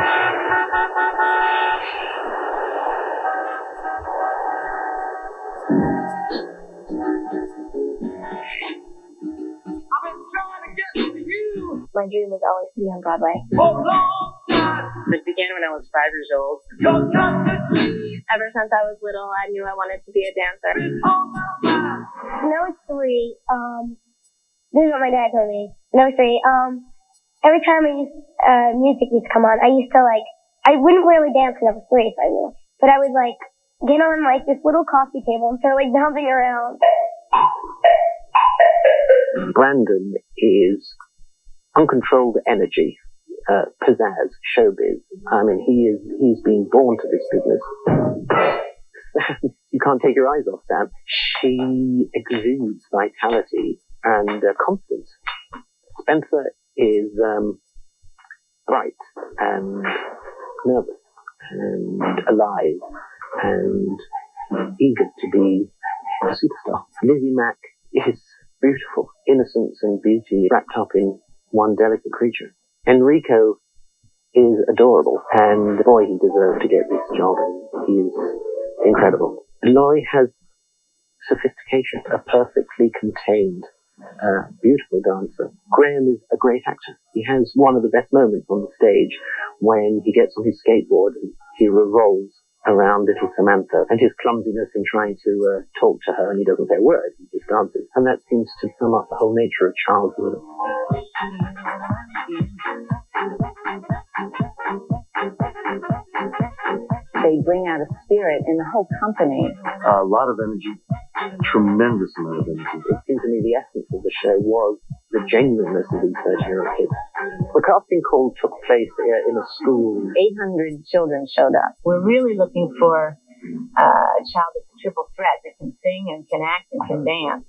My dream was always to be on Broadway.
It began when I was 5 years old.
Ever since I was little, I knew I wanted to be a dancer. When I was 3, this is what my dad told me. When I was 3, every time music used to come on, I used to I wouldn't really dance when I was 3, so I knew. But I would get on this little coffee table and start bouncing around.
Brandon is uncontrolled energy, pizzazz, showbiz. I mean, he's been born to this business. You can't take your eyes off Sam. She exudes vitality and confidence. Spencer is bright and nervous and alive and eager to be a superstar. Lizzie Mack is beautiful, innocence and beauty wrapped up in one delicate creature. Enrico is adorable, and boy, he deserves to get this job. He is incredible. Laurie has sophistication, a perfectly contained, beautiful dancer. Graham is a great actor. He has one of the best moments on the stage when he gets on his skateboard and he revolves around little Samantha, and his clumsiness in trying to talk to her, and he doesn't say a word, he just dances. And that seems to sum up the whole nature of childhood.
They bring out a spirit in the whole company.
A lot of energy, tremendous amount of energy.
It seemed to me the essence of the show was the genuineness of these 13-year-old kids. The casting call took place in a school.
800 children showed up. We're really looking for a child that's a triple threat, that can sing and can act and can dance.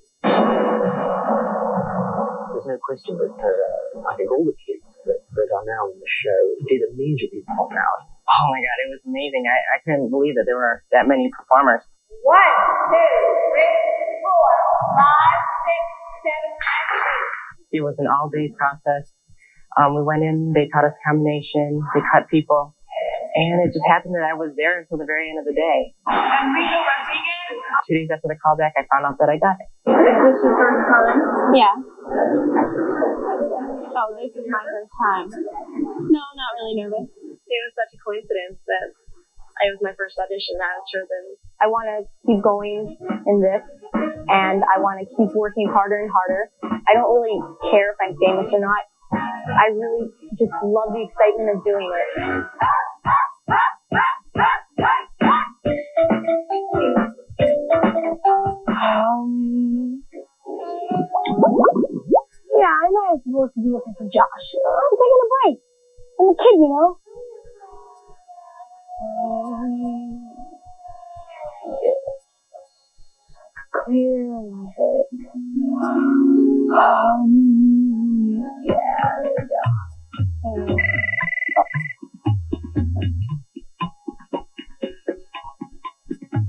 There's no question that I think all the kids that are now in the show did immediately pop out.
Oh my God, it was amazing. I couldn't believe that there were that many performers.
1, 2, 3, 4, 5, 6, 7, 8.
It was an all-day process. We went in, they taught us combination, they cut people, and it just happened that I was there until the very end of the day. 2 days after the callback, I found out that I got it.
Is this your first time? Yeah. Oh, this is my first time. No, I'm not really nervous. It was such a coincidence that it was my first audition. I was chosen. I want to keep going in this, and I want to keep working harder and harder. I don't really care if I'm famous or not. I really just love the excitement of doing it.
Yeah, I know I was supposed to be looking for Josh. I'm taking a break. I'm a kid, you know. Clear my head.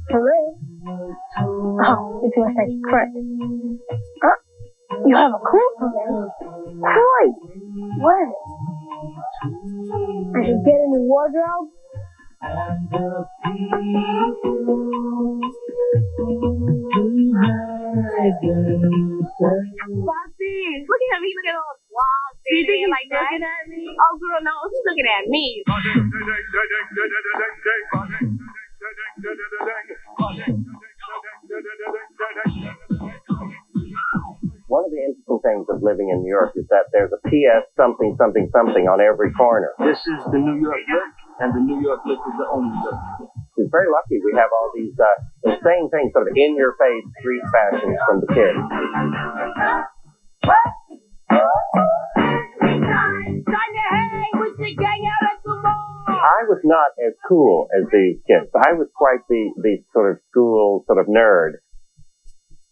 Hello? Oh, it's my second correct. You have a clue for me? Great! Where? I should get a new wardrobe?
Bossy, look at me, look at all wow. Do you think he's like looking at me? Oh, girl, no, he's looking at me.
One of the interesting things of living in New York is that there's a PS something something something on every corner.
This is the New York look, and the New York look is the only look.
It's very lucky we have all these insane things, sort of in-your-face street fashions from the kids. I was not as cool as these kids. I was quite the sort of school sort of nerd.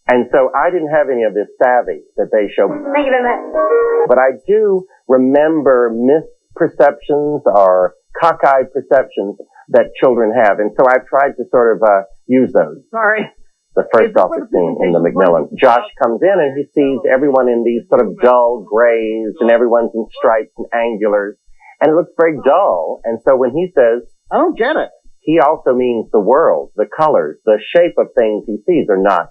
And so I didn't have any of this savvy that they show.
Thank you very much.
But I do remember misperceptions or cockeyed perceptions that children have. And so I've tried to sort of use those.
Sorry.
The first office scene in the Macmillan. Josh comes in and he sees everyone in these sort of dull grays and everyone's in stripes and angulars. And it looks very dull. And so when he says, I don't get it, he also means the world, the colors, the shape of things he sees are not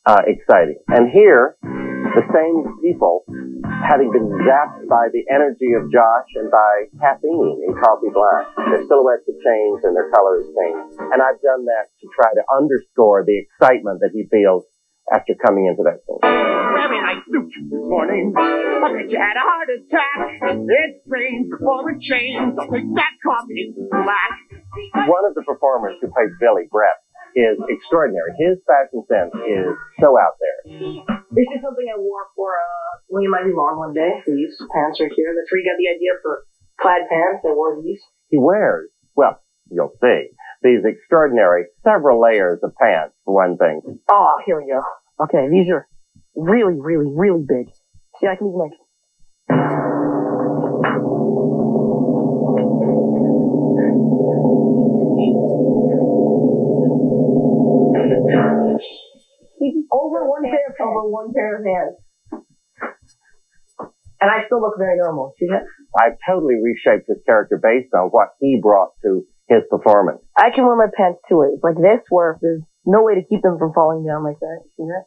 exciting. And here, the same people, having been zapped by the energy of Josh and by caffeine in coffee black, their silhouettes have changed and their colors changed. And I've done that to try to underscore the excitement that he feels after coming into that scene.
Very nice suit this morning, but you had a heart attack. It's strange before it changed. I'll take that coffee black.
One of the performers who plays Billy, Brett, is extraordinary. His fashion sense is so out there.
This is something I wore for William Ivy Long one day. These pants are here. That's where he got the idea for plaid pants. I wore these.
He wears, well, you'll see, these extraordinary several layers of pants, for one thing.
Oh, here we go. Okay, these are really, really, really big. See, I can even like... Over one pair of hands. And I still look very normal. See that?
I've totally reshaped his character based on what he brought to his performance.
I can wear my pants too. It's like this, where if there's no way to keep them from falling down like that. See that?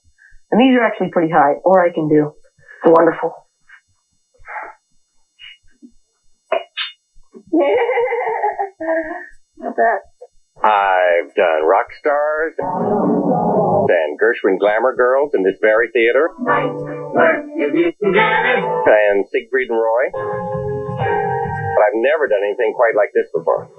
And these are actually pretty high, or I can do. It's wonderful. Not bad.
I've done rock stars and Gershwin glamour girls in this very theater. And Siegfried and Roy. But I've never done anything quite like this before.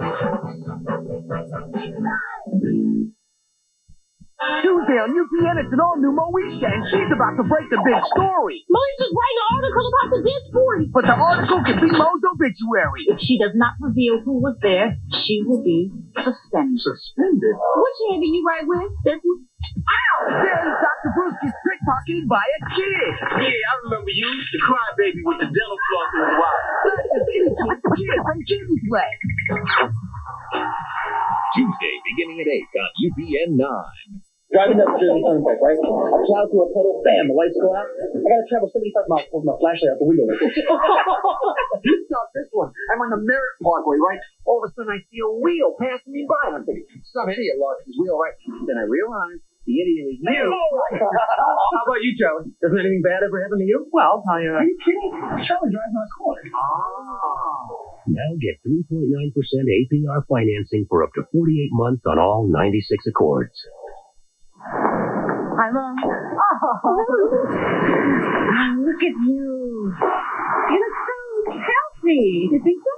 Tuesday on UPN, it's an all-new Moesha, and she's about to break the big story.
Moesha's writing an article about the dead story.
But the article can be Mo's obituary.
If she does not reveal who was there, she will be suspended.
Suspended?
Which hand do you write with? This one?
Ow! Then Dr. Bruce gets pickpocketed by a kid.
Yeah, I remember you, the crybaby with the dental floss in his wallet.
That's the kid from Kitty's Play.
Tuesday, beginning at 8 on UPN 9.
Driving up Jersey Turnpike, right? I plow through a puddle, bam, the lights go out. I gotta travel 75 miles holding my flashlight out the window.
Not this one. I'm on the Merritt Parkway, right? All of a sudden I see a wheel passing me by. I'm thinking, some idiot lost his wheel, right? Then I realize the idiot is me. How about you, Charlie? Doesn't anything bad ever happen to you? Well, Are you kidding? Charlie drives on a corner.
Now get 3.9% APR financing for up to 48 months on all 96 Accords.
Hi, Mom. Oh, look at you. You look so healthy. You think so?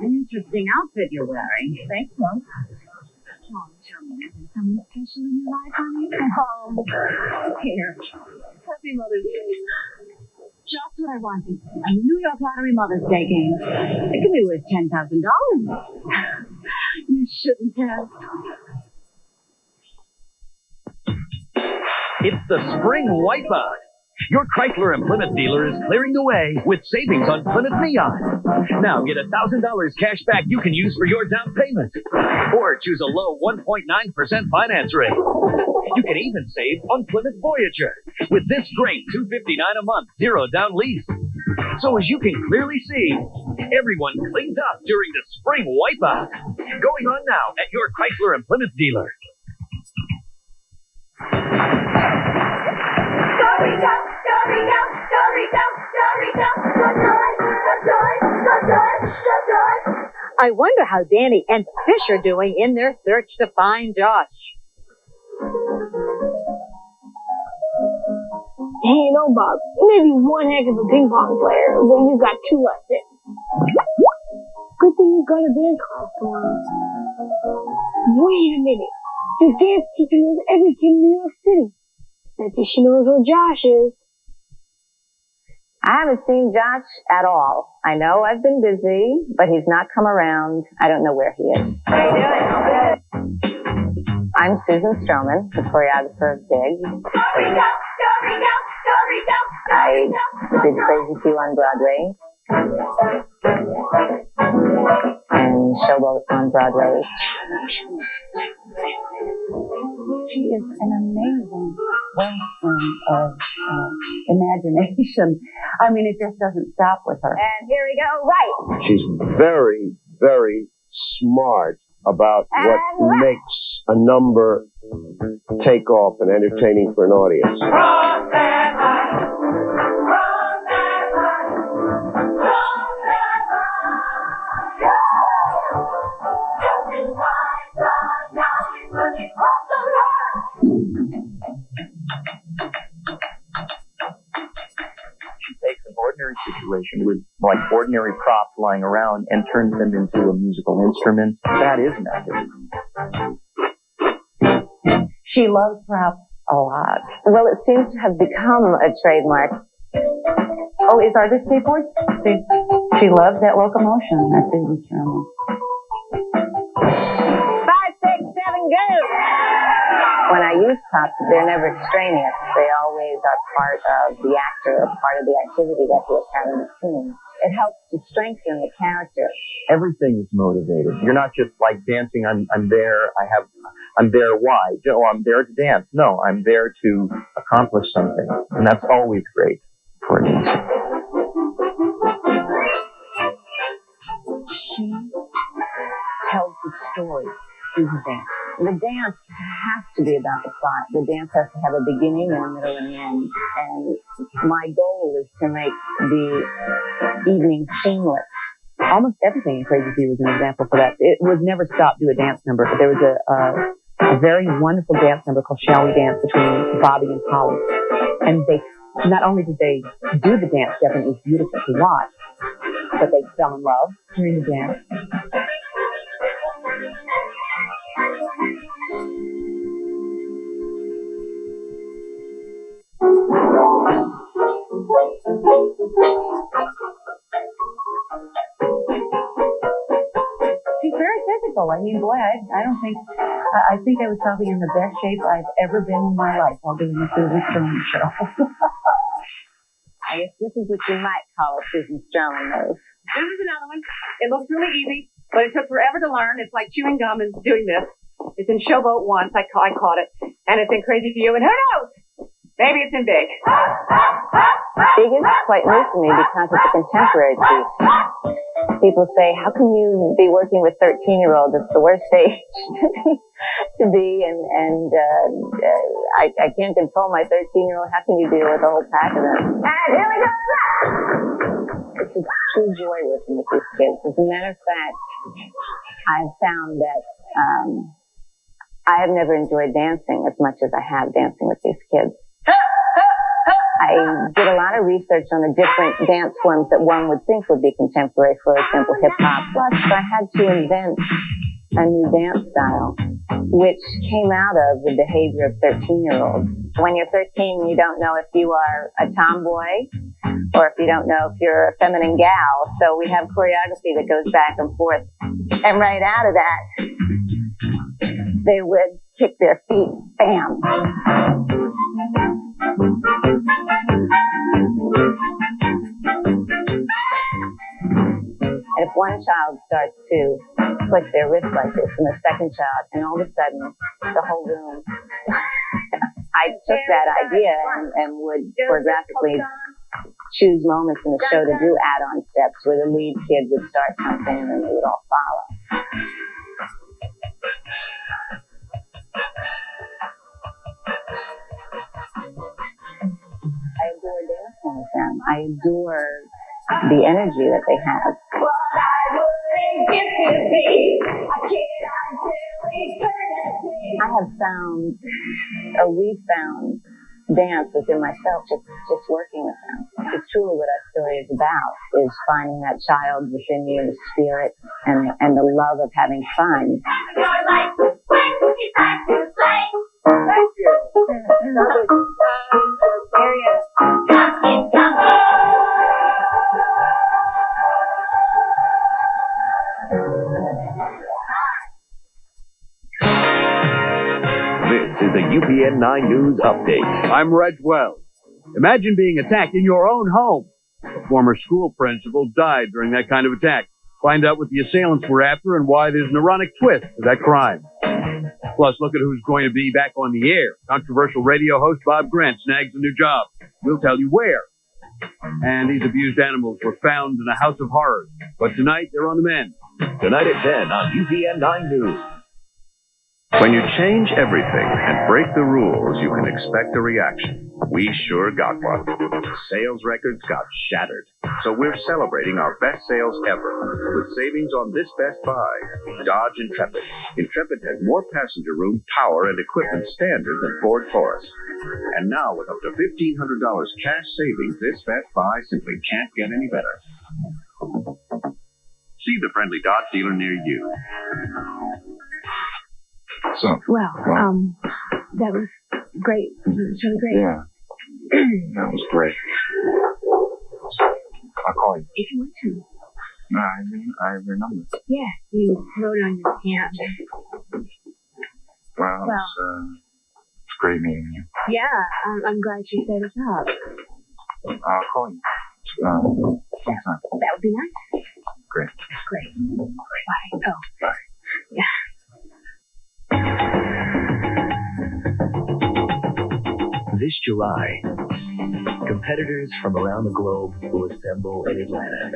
An interesting outfit you're wearing. Thanks, Mom. Tell me, is there someone special in your life, honey? Here. Happy Mother's Day. Just what I wanted. A New York Lottery Mother's Day game. It could be worth $10,000. You shouldn't have.
It's the spring wipeout. Your Chrysler and Plymouth dealer is clearing the way with savings on Plymouth Neon. Now get $1,000 cash back you can use for your down payment. Or choose a low 1.9% finance rate. You can even save on Plymouth Voyager with this great $259 a month zero down lease. So as you can clearly see, everyone cleans up during the spring wipeout. Going on now at your Chrysler and Plymouth dealer.
I wonder how Danny and Fish are doing in their search to find Josh.
Hey, you know, Bob, you may be one heck of a ping pong player, but you've got two left in. Good thing you've got a dance class going. Wait a minute. Your dance teacher knows every kid in New York City. I think she knows where Josh is.
I haven't seen Josh at all. I know I've been busy, but he's not come around. I don't know where he is. How are you doing? I'm Susan Stroman, the choreographer of Big. I did Crazy 2 on Broadway. And Showboat on Broadway.
She is an amazing wellspring of imagination. I mean, it just doesn't stop with her.
And here we go, right.
She's very, very smart about what makes a number take off and entertaining for an audience.
Ordinary situation with like ordinary props lying around and turns them into a musical instrument. That is magic.
She loves props a lot. Well, it seems to have become a trademark. Oh, are there skateboards?
She loves that locomotion. That's Susan Stroman.
5, 6, 7, go! When I use props, they're never extraneous. They always are part of the actor, or part of the activity that we're having the scene. It helps to strengthen the character.
Everything is motivated. You're not just like dancing. I'm there. I'm there. Why? Oh, I'm there to dance. No, I'm there to accomplish something, and that's always great for a dancer.
She tells the story through her dance.
The dance has to be about the plot. The dance has to have a beginning and a middle and an end. And my goal is to make the evening seamless.
Almost everything in Crazy Few was an example for that. It would never stop do a dance number. There was a very wonderful dance number called Shall We Dance between Bobby and Polly. And they, not only did they do the dance, Stephen, it was beautiful to watch, but they fell in love during the dance. She's very physical. I mean, boy, I don't think, I think I was probably in the best shape I've ever been in my life while doing the Susan Stroman show.
I guess this is what you might call a Susan Stroman move.
This is another one. It looks really easy, but it took forever to learn. It's like chewing gum and doing this. It's in Showboat once. I caught it. And it's in Crazy for You. And who knows? Maybe it's in Big.
Big is quite new to me because it's a contemporary piece. People say, how can you be working with 13-year-olds? It's the worst age to be. And I can't control my 13-year-old. How can you deal with a whole pack of them? And here we go. It's a true joy working with these kids. As a matter of fact, I've found that I have never enjoyed dancing as much as I have dancing with these kids. I did a lot of research on the different dance forms that one would think would be contemporary, for example, hip-hop. Plus, I had to invent a new dance style, which came out of the behavior of 13-year-olds. When you're 13, you don't know if you are a tomboy or if you don't know if you're a feminine gal. So we have choreography that goes back and forth. And right out of that, they would kick their feet. Bam. And if one child starts to click their wrist like this, and the second child, and all of a sudden, the whole room, I took that idea and would choreographically choose moments in the show to do add-on steps where the lead kid would start something and then they would all follow. I adore dancing with them. I adore the energy that they have. I have found, or refound, dance within myself just working with them. It's truly what our story is about, is finding that child within you, the spirit, and the love of having fun. Thank you.
This is the UPN 9 News Update. I'm Reg Wells. Imagine being attacked in your own home. A former school principal died during that kind of attack. Find out what the assailants were after and why there's an ironic twist to that crime. Plus, look at who's going to be back on the air. Controversial radio host Bob Grant snags a new job. We'll tell you where. And these abused animals were found in a house of horrors. But tonight, they're on the mend. Tonight at 10 on UPN 9 News.
When you change everything and break the rules, you can expect a reaction. We sure got one. Sales records got shattered. So we're celebrating our best sales ever with savings on this Best Buy, Dodge Intrepid. Intrepid has more passenger room, power, and equipment standard than Ford Taurus. And now with up to $1,500 cash savings, this Best Buy simply can't get any better. See the friendly Dodge dealer near you.
So, that was great. It was really great.
Yeah. That was great. I'll call you.
If you want to.
No, I have your number.
Yeah, you wrote on your hand.
Well, it's great meeting you.
Yeah, I'm glad you set us up.
I'll call you. Sometime.
That would be nice.
Great.
Great. Bye. Oh.
Bye.
Yeah.
This July, competitors from around the globe will assemble in Atlanta.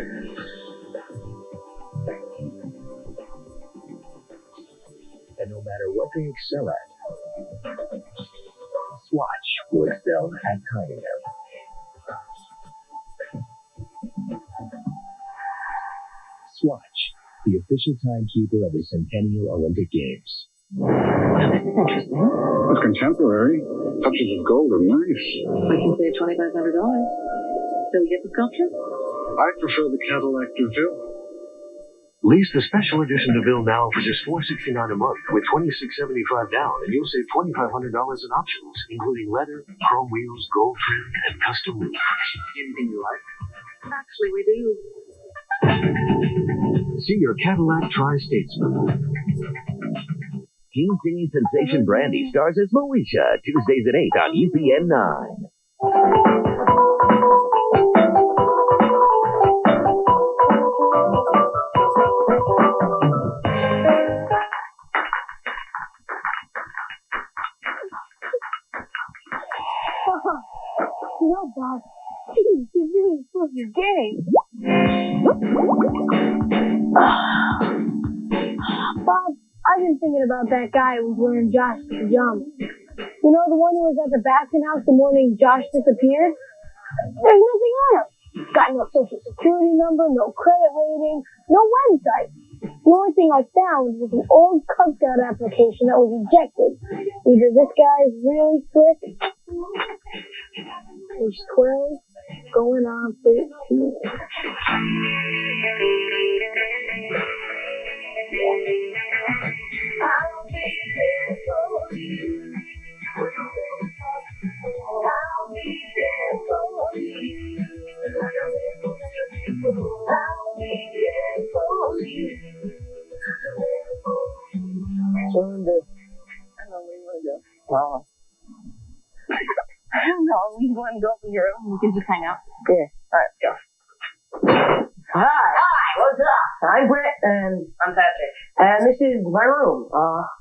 And no matter matter what they excel at, Swatch will excel at timing them. Swatch, the official timekeeper of the Centennial Olympic Games.
Interesting. It's contemporary. Touches of gold are nice.
I can say $2,500. So we get the sculpture?
I prefer the Cadillac DeVille.
Lease the special edition DeVille now for just $469 a month with $2,675 down, and you'll save $2,500 in options, including leather, chrome wheels, gold trim, and custom roof.
Anything you like?
Actually, we do.
See your Cadillac Tri-Statesman.
Teen singing sensation Brandy stars as Moesha, Tuesdays at 8 on UPN 9.
No, Bob. Geez, you really improved your game. Bob, I've been thinking about that guy who was wearing Josh's pajamas. You know, the one who was at the Baskin house the morning Josh disappeared? There's nothing on him. Got no social security number, no credit rating, no website. The only thing I found was an old Cub Scout application that was ejected. Either this guy's really slick, age 12, going on 13.
I don't know. We want to go up in your room. We can just hang out.
Yeah.
All right, go.
Hi, what's up? I'm Brett, and I'm Patrick. And this is my room.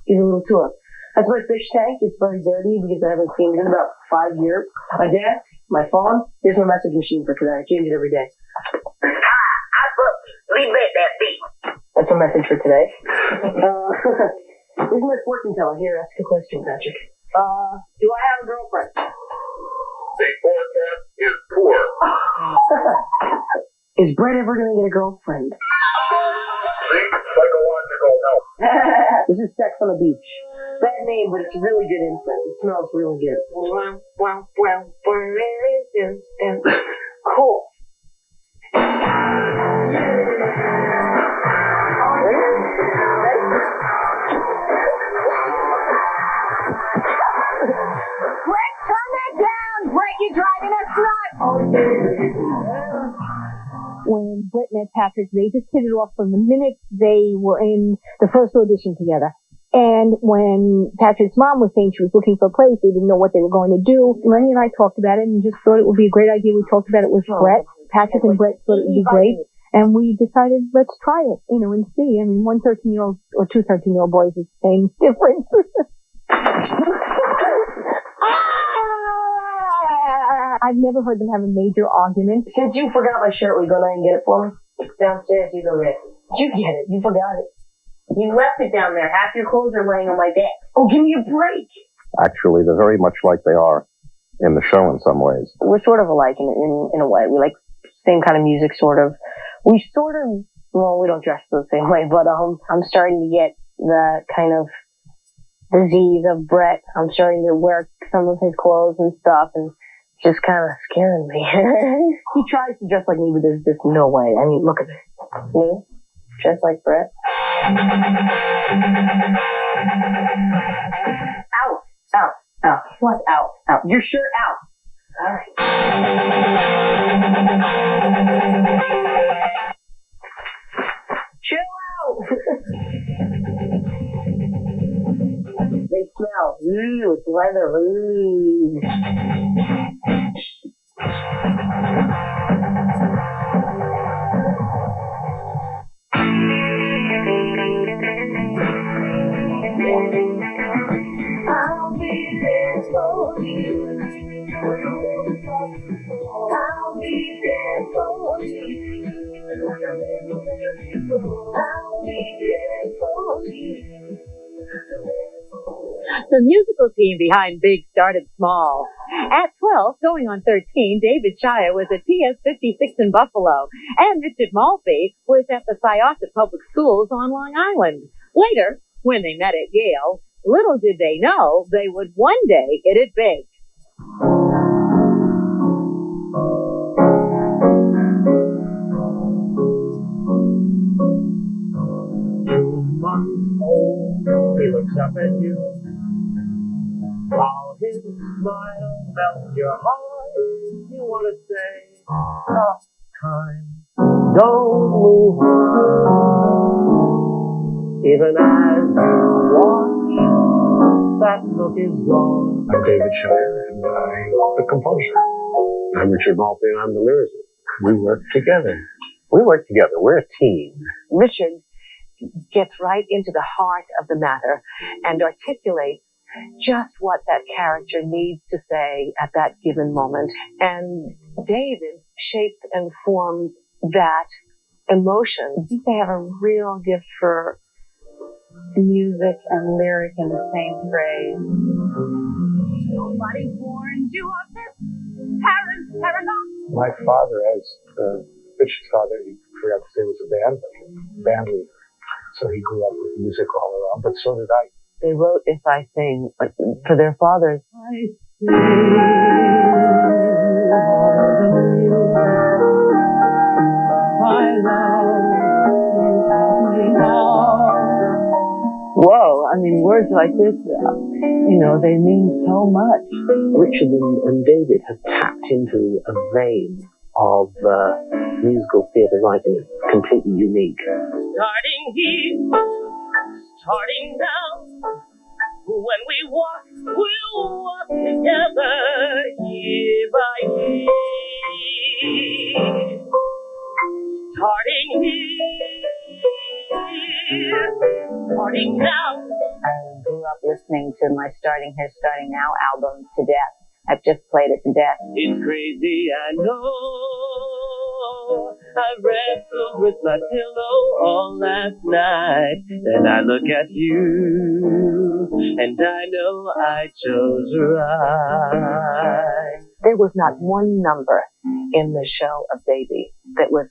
Give you a little tour. That's my fish tank. It's very dirty because I haven't cleaned it in about 5 years. My desk, my phone. Here's my message machine for today. I change it every day. That's a message for today. This is my fortune teller. Here, ask a question, Patrick. Do I have a girlfriend?
The forecast is poor.
Is Brett ever gonna get a girlfriend?
Seek psychological help.
This is Sex on the Beach. Bad name, but it's really good incense. It smells really good. Cool.
Brett, turn that down! Brett, you're driving us nuts! When Brett met Patrick, they just hit it off from the minute they were in the first audition together. And when Patrick's mom was saying she was looking for a place, they didn't know what they were going to do. Lenny and I talked about it and just thought it would be a great idea. We talked about it with Brett. Patrick and Brett thought it would be great. And we decided, let's try it, and see. I mean, one 13-year-old or two 13-year-old boys is the same difference. I've never heard them have a major argument.
Since you forgot my shirt, will you go down and get it for me? It's downstairs, you go get it. You get it. You forgot it. You left it down there. Half your clothes are laying on my desk. Oh, give me a break.
Actually, they're very much like they are in the show in some ways.
We're sort of alike in a way. We like same kind of music, sort of. We sort of, well, we don't dress the same way, but I'm starting to get the kind of disease of Brett. I'm starting to wear some of his clothes and stuff, and it's just kind of scaring me. He tries to dress like me, but there's just no way. I mean, look at this. Me? Dressed like Brett? Out. Out. Out. What? Out. Out. Your shirt out. All right. Chill out. They smell. Ooh, it's leather. Ooh.
I'll be there for you. I'll be there for you. I'll be there for you.
The musical team behind Big started small. At 12, going on 13, David Shire was at PS 56 in Buffalo, and Richard Maltby was at the Syosset Public Schools on Long Island. Later, when they met at Yale, little did they know they would one day hit it big.
2 months old, he looks up at you. How his smile melts your heart. You want to say, stop time, don't move on. Even as you watch, that look is gone.
I'm David Shire, and I'm the composer. I'm Richard Maltby, and I'm the lyricist. We work together.
We're a team.
Richard gets right into the heart of the matter and articulates just what that character needs to say at that given moment. And David shapes and forms that emotion. I think they have a real gift for music and lyric in the same phrase.
Nobody warned you of this. Parents, paradox.
My father, as Richard's father, he forgot to say was a band leader. So he grew up with music all around, but so did I.
They wrote If I Sing for their fathers.
I say you are the music I love. You have me now.
Whoa, I mean, words like this, they mean so much.
Richard and David have tapped into a vein of musical theatre writing that's completely unique.
Starting here, starting now. When we walk, we'll walk together year by year. Starting here, starting now.
I grew up listening to my Starting Here, Starting Now album to death. I've just played it to death.
It's crazy, I know. I wrestled with my pillow all last night. Then I look at you, and I know I chose right.
There was not one number in the show of Baby that was,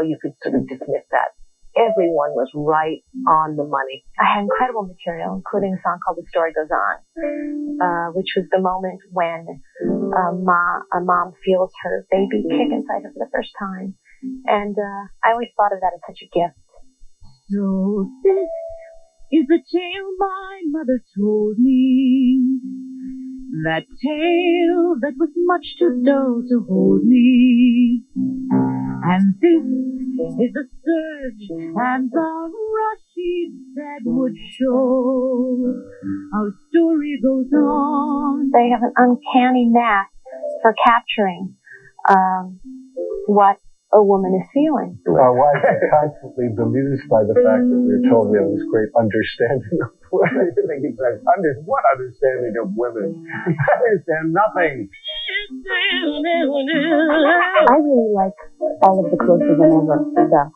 you could sort of dismiss that. Everyone was right on the money. I had incredible material, including a song called The Story Goes On, which was the moment when a mom feels her baby kick inside her for the first time. And I always thought of that as such a gift.
So this is the tale my mother told me. That tale that was much too dull to hold me. And this is the surge and the rush she said would show. Our story goes on.
They have an uncanny knack for capturing what a woman is feeling.
Our wives are constantly bemused by the fact that we're told we have this great understanding of women. I think it's like, what understanding of women? I understand nothing.
I really like all of the Closer Than Ever stuff.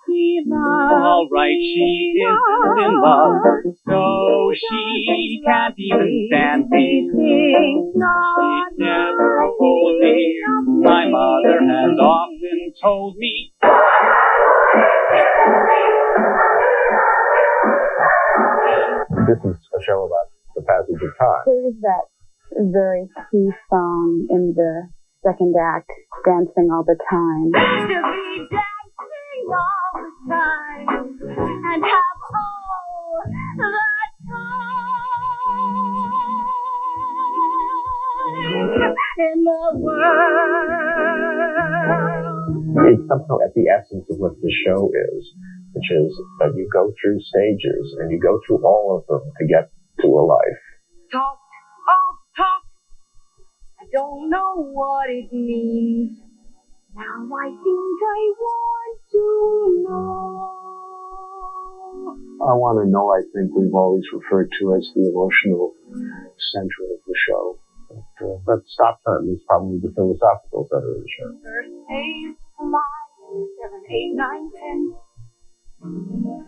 All right, she is in love, so she can't even stand me. She never told me. My mother has often told me.
This is a show about the passage of time.
There is that very key song in the second act, Dancing All the Time.
To be dancing all the time and have all the time in the world.
It's somehow at the essence of what the show is, which is that you go through stages and you go through all of them to get to a life.
Talk. I don't know what it means. Now I think I want to know.
I want to know, I think we've always referred to as the emotional center of the show. But Stop Time is probably the philosophical center of the show.
Birthdays fly, 7, 8, 9, 10.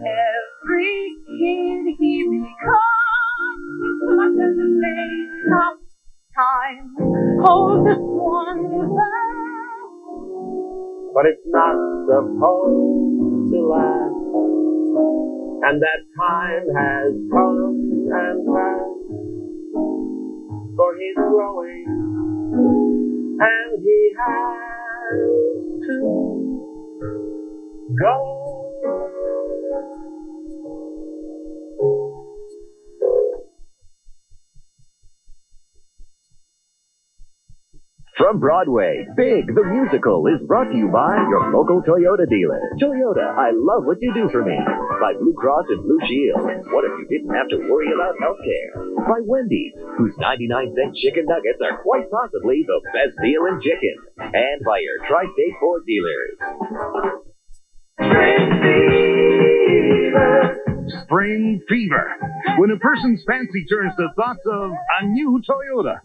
Every kid he becomes
but it's not supposed to last. And that time has come and passed, for he's growing, and he has to go.
From Broadway, Big the Musical is brought to you by your local Toyota dealer. Toyota, I love what you do for me. By Blue Cross and Blue Shield. What if you didn't have to worry about health care? By Wendy's, whose 99-cent chicken nuggets are quite possibly the best deal in chicken. And by your Tri-State Ford dealers.
Spring fever. When a person's fancy turns to thoughts of a new Toyota.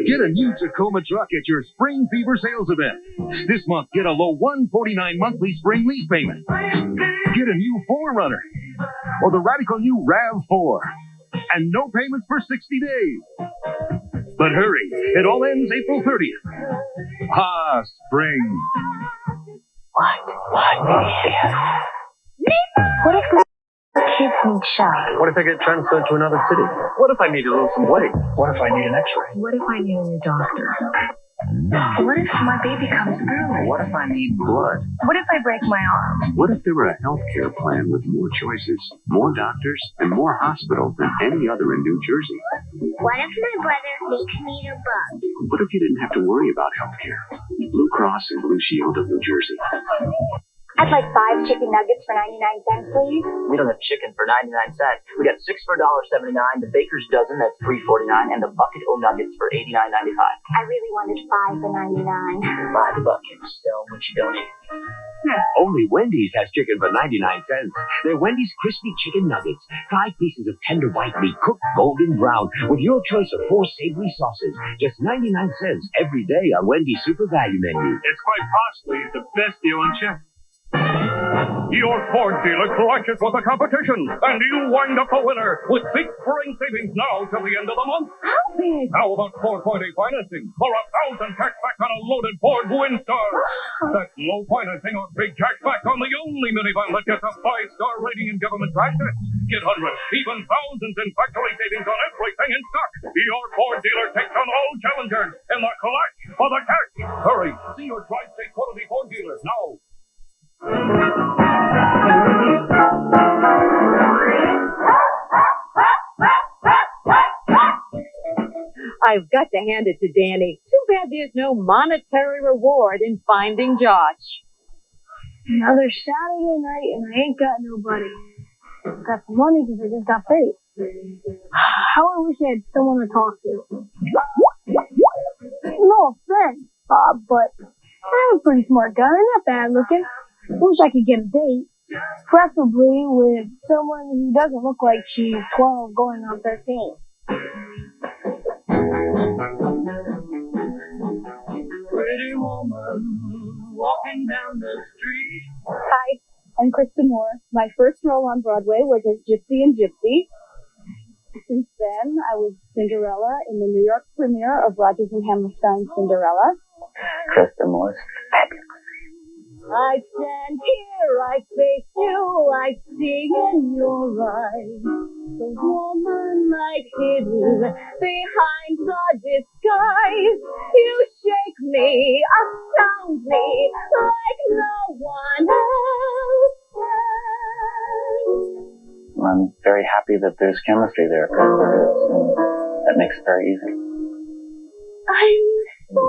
Get a new Tacoma truck at your Spring Fever sales event. This month, get a low $149 monthly spring lease payment. Get a new 4Runner or the radical new RAV4 and no payments for 60 days. But hurry, it all ends April 30th. Ah, spring.
What if the kids need shots?
What if I get transferred to another city? What if I need to lose some weight? What if I need an x-ray?
What if I need a new doctor? What if my baby comes early?
What if I need blood?
What if I break my arm?
What if there were a healthcare plan with more choices, more doctors, and more hospitals than any other in New Jersey?
What if my brother makes me a bug?
What if you didn't have to worry about healthcare? Blue Cross and Blue Shield of New Jersey.
I'd like 5 chicken nuggets for 99 cents, please.
We don't have chicken for 99 cents. We got 6 for $1.79, the baker's dozen, that's $3.49, and the bucket o' nuggets for $89.95.
I really wanted 5 for 99.
Buy the bucket, sell what you don't eat.
Only Wendy's has chicken for 99 cents. They're Wendy's crispy chicken nuggets. 5 pieces of tender white meat cooked golden brown with your choice of 4 savory sauces. Just 99 cents every day on Wendy's Super Value Menu.
It's quite possibly the best deal on check. Your Ford dealer crashes with the competition, and you wind up the winner with big spring savings now till the end of the month.
How big?
How about 4.8 financing for $1,000 cash back on a loaded Ford Windstar? That's low financing or big cash back on the only minivan that gets a 5-star rating in government track tests. Get hundreds, even thousands in factory savings on everything in stock. Your Ford dealer takes on all challengers in the clash for the cash. Hurry, see your Tri-State quality Ford dealer now.
I've got to hand it to Danny. Too bad there's no monetary reward in finding Josh.
Another Saturday night and I ain't got nobody. Got some money because I just got paid. How I wish I had someone to talk to. No offense, Bob, but I'm a pretty smart guy. I'm not bad looking. Wish I could get a date. Preferably with someone who doesn't look like she's 12 going on 13.
Pretty woman walking down the street.
Hi, I'm Krista Moore. My first role on Broadway was as Gypsy and Gypsy. Since then, I was Cinderella in the New York premiere of Rodgers and Hammerstein's Cinderella.
Krista Moore's fabulous.
I stand here, I face you, I see in your eyes the woman I've hidden behind the disguise. You shake me, astound me like no one else can.
I'm very happy that there's chemistry there, because there is, and that makes it very easy.
I'm so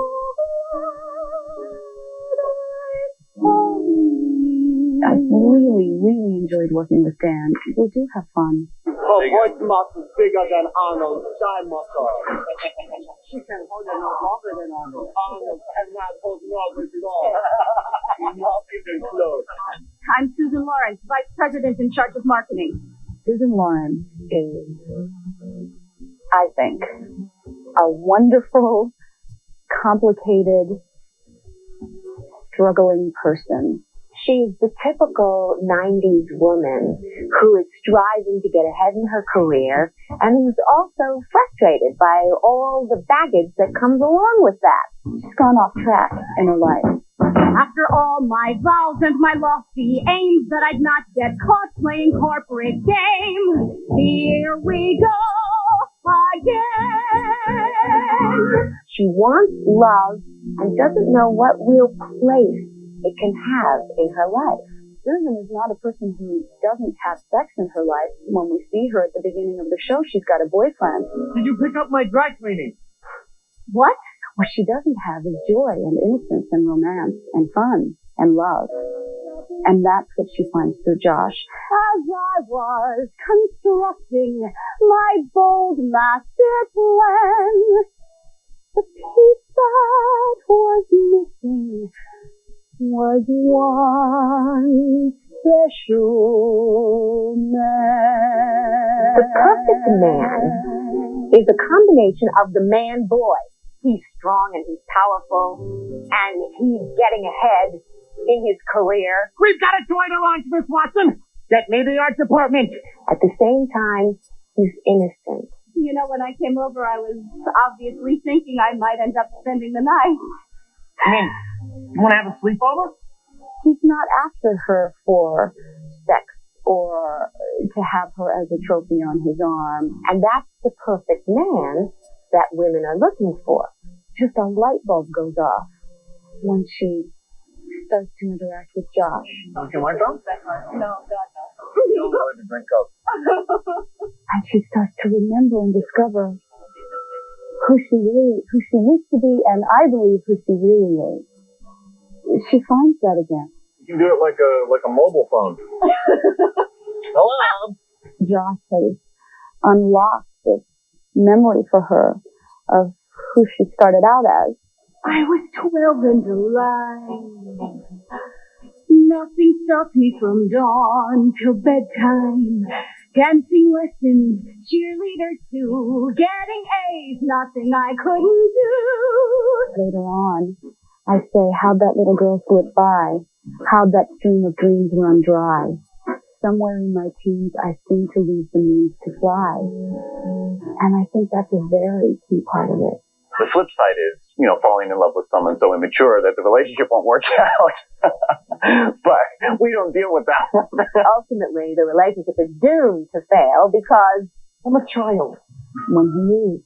I really enjoyed working with Dan. We do have fun.
Her voice muscle bigger than Arnold's thigh muscle. She can hold it no longer than Arnold. Arnold cannot hold Margaret at all. Not even close.
I'm Susan Lawrence, Vice President in charge of marketing. Susan Lawrence is, I think, a wonderful, complicated, struggling person.
She's the typical 90s woman who is striving to get ahead in her career and who's also frustrated by all the baggage that comes along with that.
She's gone off track in her life. After all my vows and my lofty aims that I'd not get caught playing corporate games, here we go again.
She wants love and doesn't know what real place it can have in her life.
Susan is not a person who doesn't have sex in her life. When we see her at the beginning of the show, she's got a boyfriend.
Did you pick up my dry cleaning?
What? What she doesn't have is joy and innocence and romance and fun and love. And that's what she finds through Josh. As I was constructing my bold master plan, the piece that was missing was one special man.
The perfect man is a combination of the man-boy. He's strong and he's powerful and he's getting ahead in his career.
We've got a joint to launch, Miss Watson. Get me the art department.
At the same time, he's innocent.
You know, when I came over, I was obviously thinking I might end up spending the night.
I mean, you want to have a sleepover?
He's not after her for sex or to have her as a trophy on his arm.
And that's the perfect man that women are looking for.
Just a light bulb goes off when she starts to interact with Josh.
Okay, want some?
No, God, no.
You don't go to drink Coke.
And she starts to remember and discover who she used to be, and I believe who she really is. She finds that again.
You can do it like a mobile phone.
Hello?
Josh has unlocked this memory for her of who she started out as. I was 12 in July. Nothing stopped me from dawn till bedtime. Dancing lessons, cheerleader too, getting A's, nothing I couldn't do. Later on, I say, how'd that little girl slip by? How'd that stream of dreams run dry? Somewhere in my teens, I seem to lose the means to fly. And I think that's a very key part of it.
The flip side is, falling in love with someone so immature that the relationship won't work out. But we don't deal with that.
Ultimately, the relationship is doomed to fail because
I'm a child.
When he leaves,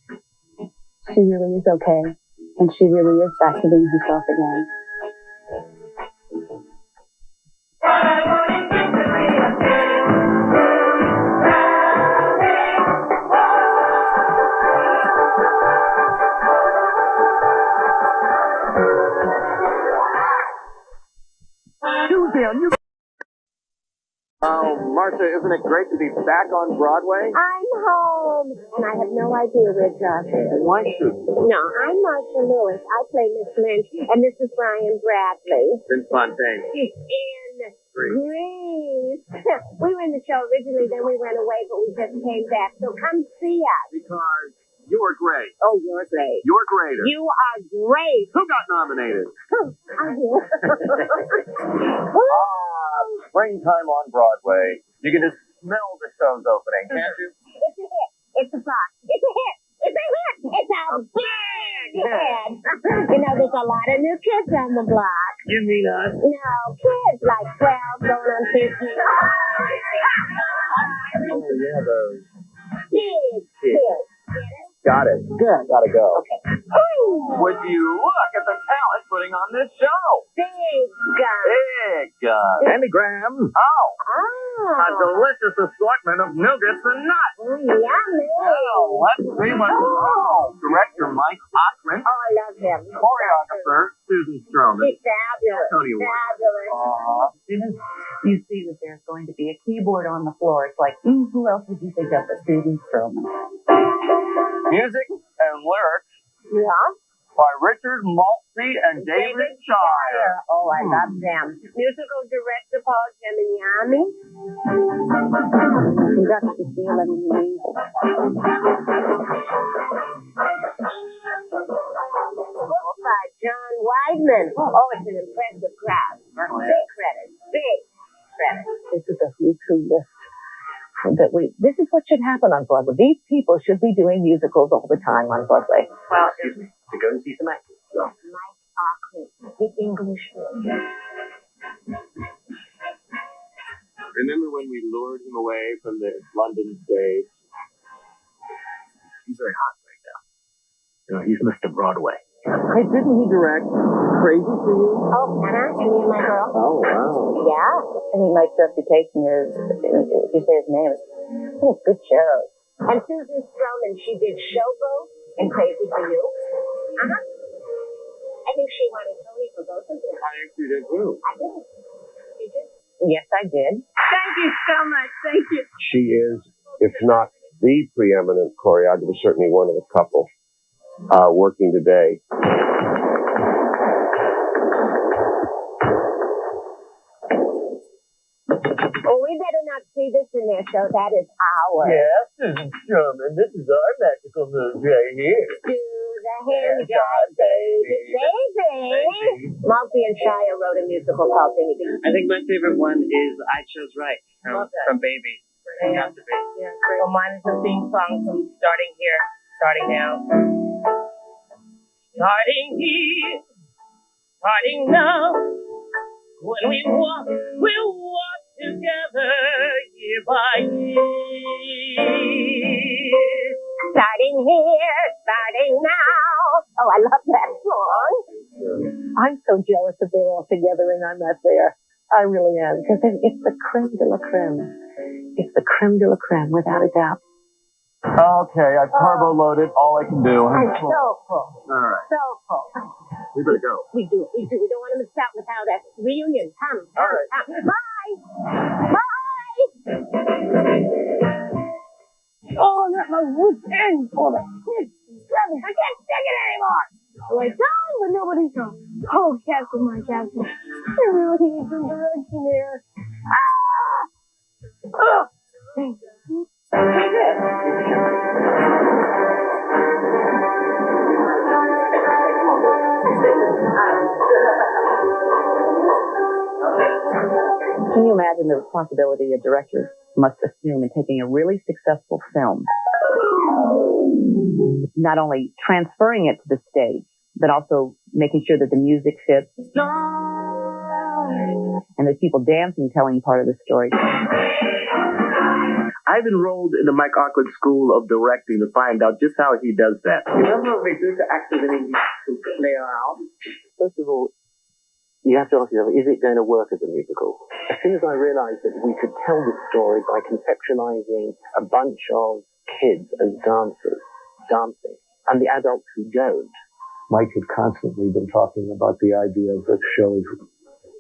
she really is okay. And she really is back to being herself again.
Oh, Marcia, isn't it great to be back on Broadway?
I'm home, and I have no idea where Josh is.
Why should?
No, I'm Marcia Lewis. I play Miss Lynch, and this is Brian Bradley.
Vince Fontaine.
In Greece. We were in the show originally, then we went away, but we just came back. So come see us.
Because you're great.
Oh, you're great.
You're greater.
You are great.
Who got nominated?
I'm here.
Springtime on Broadway. You can just smell the show's opening, can't you?
It's a hit. It's a flop. It's a hit. It's a hit. It's a big hit. There's a lot of new kids on the block.
You mean us?
No, kids like 12 going on 15.
Oh, yeah, those.
Big kids.
Got it.
Good.
Gotta go.
Okay.
Would you look at the talent putting on this show?
Big gun.
Big gun.
Andy Graham.
Oh.
Oh.
A delicious assortment of nougats and nuts.
Yummy.
Oh, let's see what... Oh, director Mike Hockman.
Oh, I love him.
Choreographer Susan Stroman.
He's fabulous.
Tony Award.
Fabulous.
As soon as you see that there's going to be a keyboard on the floor, it's like, who else would you think of but Susan Stroman?
Music and lyrics
Yeah.
by Richard Maltby and David Shire.
Oh, I love them. Musical director Paul Gemignani. Conductor Sheila Music. Book by John Weidman. Oh, it's an impressive crowd. Big credit. Big credit.
This is a who's who list. This is what should happen on Broadway. These people should be doing musicals all the time on Broadway.
Well,
to go and see some actors.
Mike
The English room.
Remember when we lured him away from the London stage? He's very hot right now. You know, he's Mr. Broadway. Hey, didn't he direct Crazy for You?
Oh, Anna, and me and my girl.
Oh, wow.
Yeah. I think Mike's reputation is, if you say his name, it's good shows. And Susan Stroman, she did Showboat and Crazy for You. Uh-huh. I think she wanted Tony for both of them.
I think you did too.
I did. You did? Yes, I did.
Thank you so much. Thank you.
She is, if not the preeminent choreographer, certainly one of the couple working today.
Well, we better not see this in their show. That is ours.
Yes, Susan Sherman, this is our magical move right here.
Do the hand jive, baby, baby. Malty and Shia wrote a musical called Baby.
I think my favorite one is I Chose Right from Baby.
Yeah. Well, mine is the theme song from Starting Here, Starting Now. Starting here, starting now. When we walk, we'll walk together year by year.
Starting here, starting now. Oh, I love that song.
I'm so jealous that they're all together and I'm not there. I really am, because it's the creme de la creme. It's the creme de la creme, without a doubt.
Okay, I've carbo loaded all I can do.
I'm so full.
All right.
So full.
We better go.
We do. We don't want to miss out without a reunion. Come. Bye. Bye.
Oh, I got my wits end for the kids. I can't take it anymore. Like, down, but nobody's home. Oh, Captain, my Captain. I really need some direction here. Ah! Pretty good.
Can you imagine the responsibility a director must assume in taking a really successful film? Not only transferring it to the stage, but also making sure that the music fits. And there's people dancing, telling part of the story.
I've enrolled in the Mike Auckland School of Directing to find out just how he does that.
You remember we do the actors in to play around?
First of all, you have to ask yourself, is it going to work as a musical? As soon as I realized that we could tell the story by conceptualizing a bunch of kids as dancers, dancing, and the adults who don't.
Mike had constantly been talking about the idea of this show is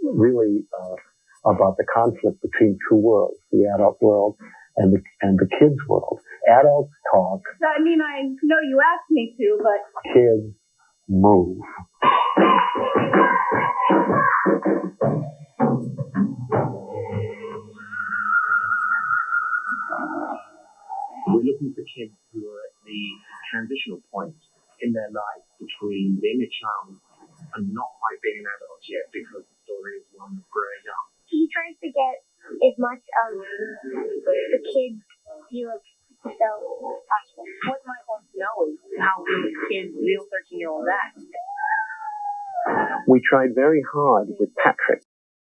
really about the conflict between two worlds, the adult world and the kids' world. Adults talk.
I mean, I know you asked me to, but...
Kids move.
We're looking for kids who are at the transitional point in their life between being a child and not quite being an adult yet, because the story is one of growing up.
He tries to get as much of the kids' view of the show as possible.
What Mike wants to know is how real kids, real 13-year-olds act.
We tried very hard with Patrick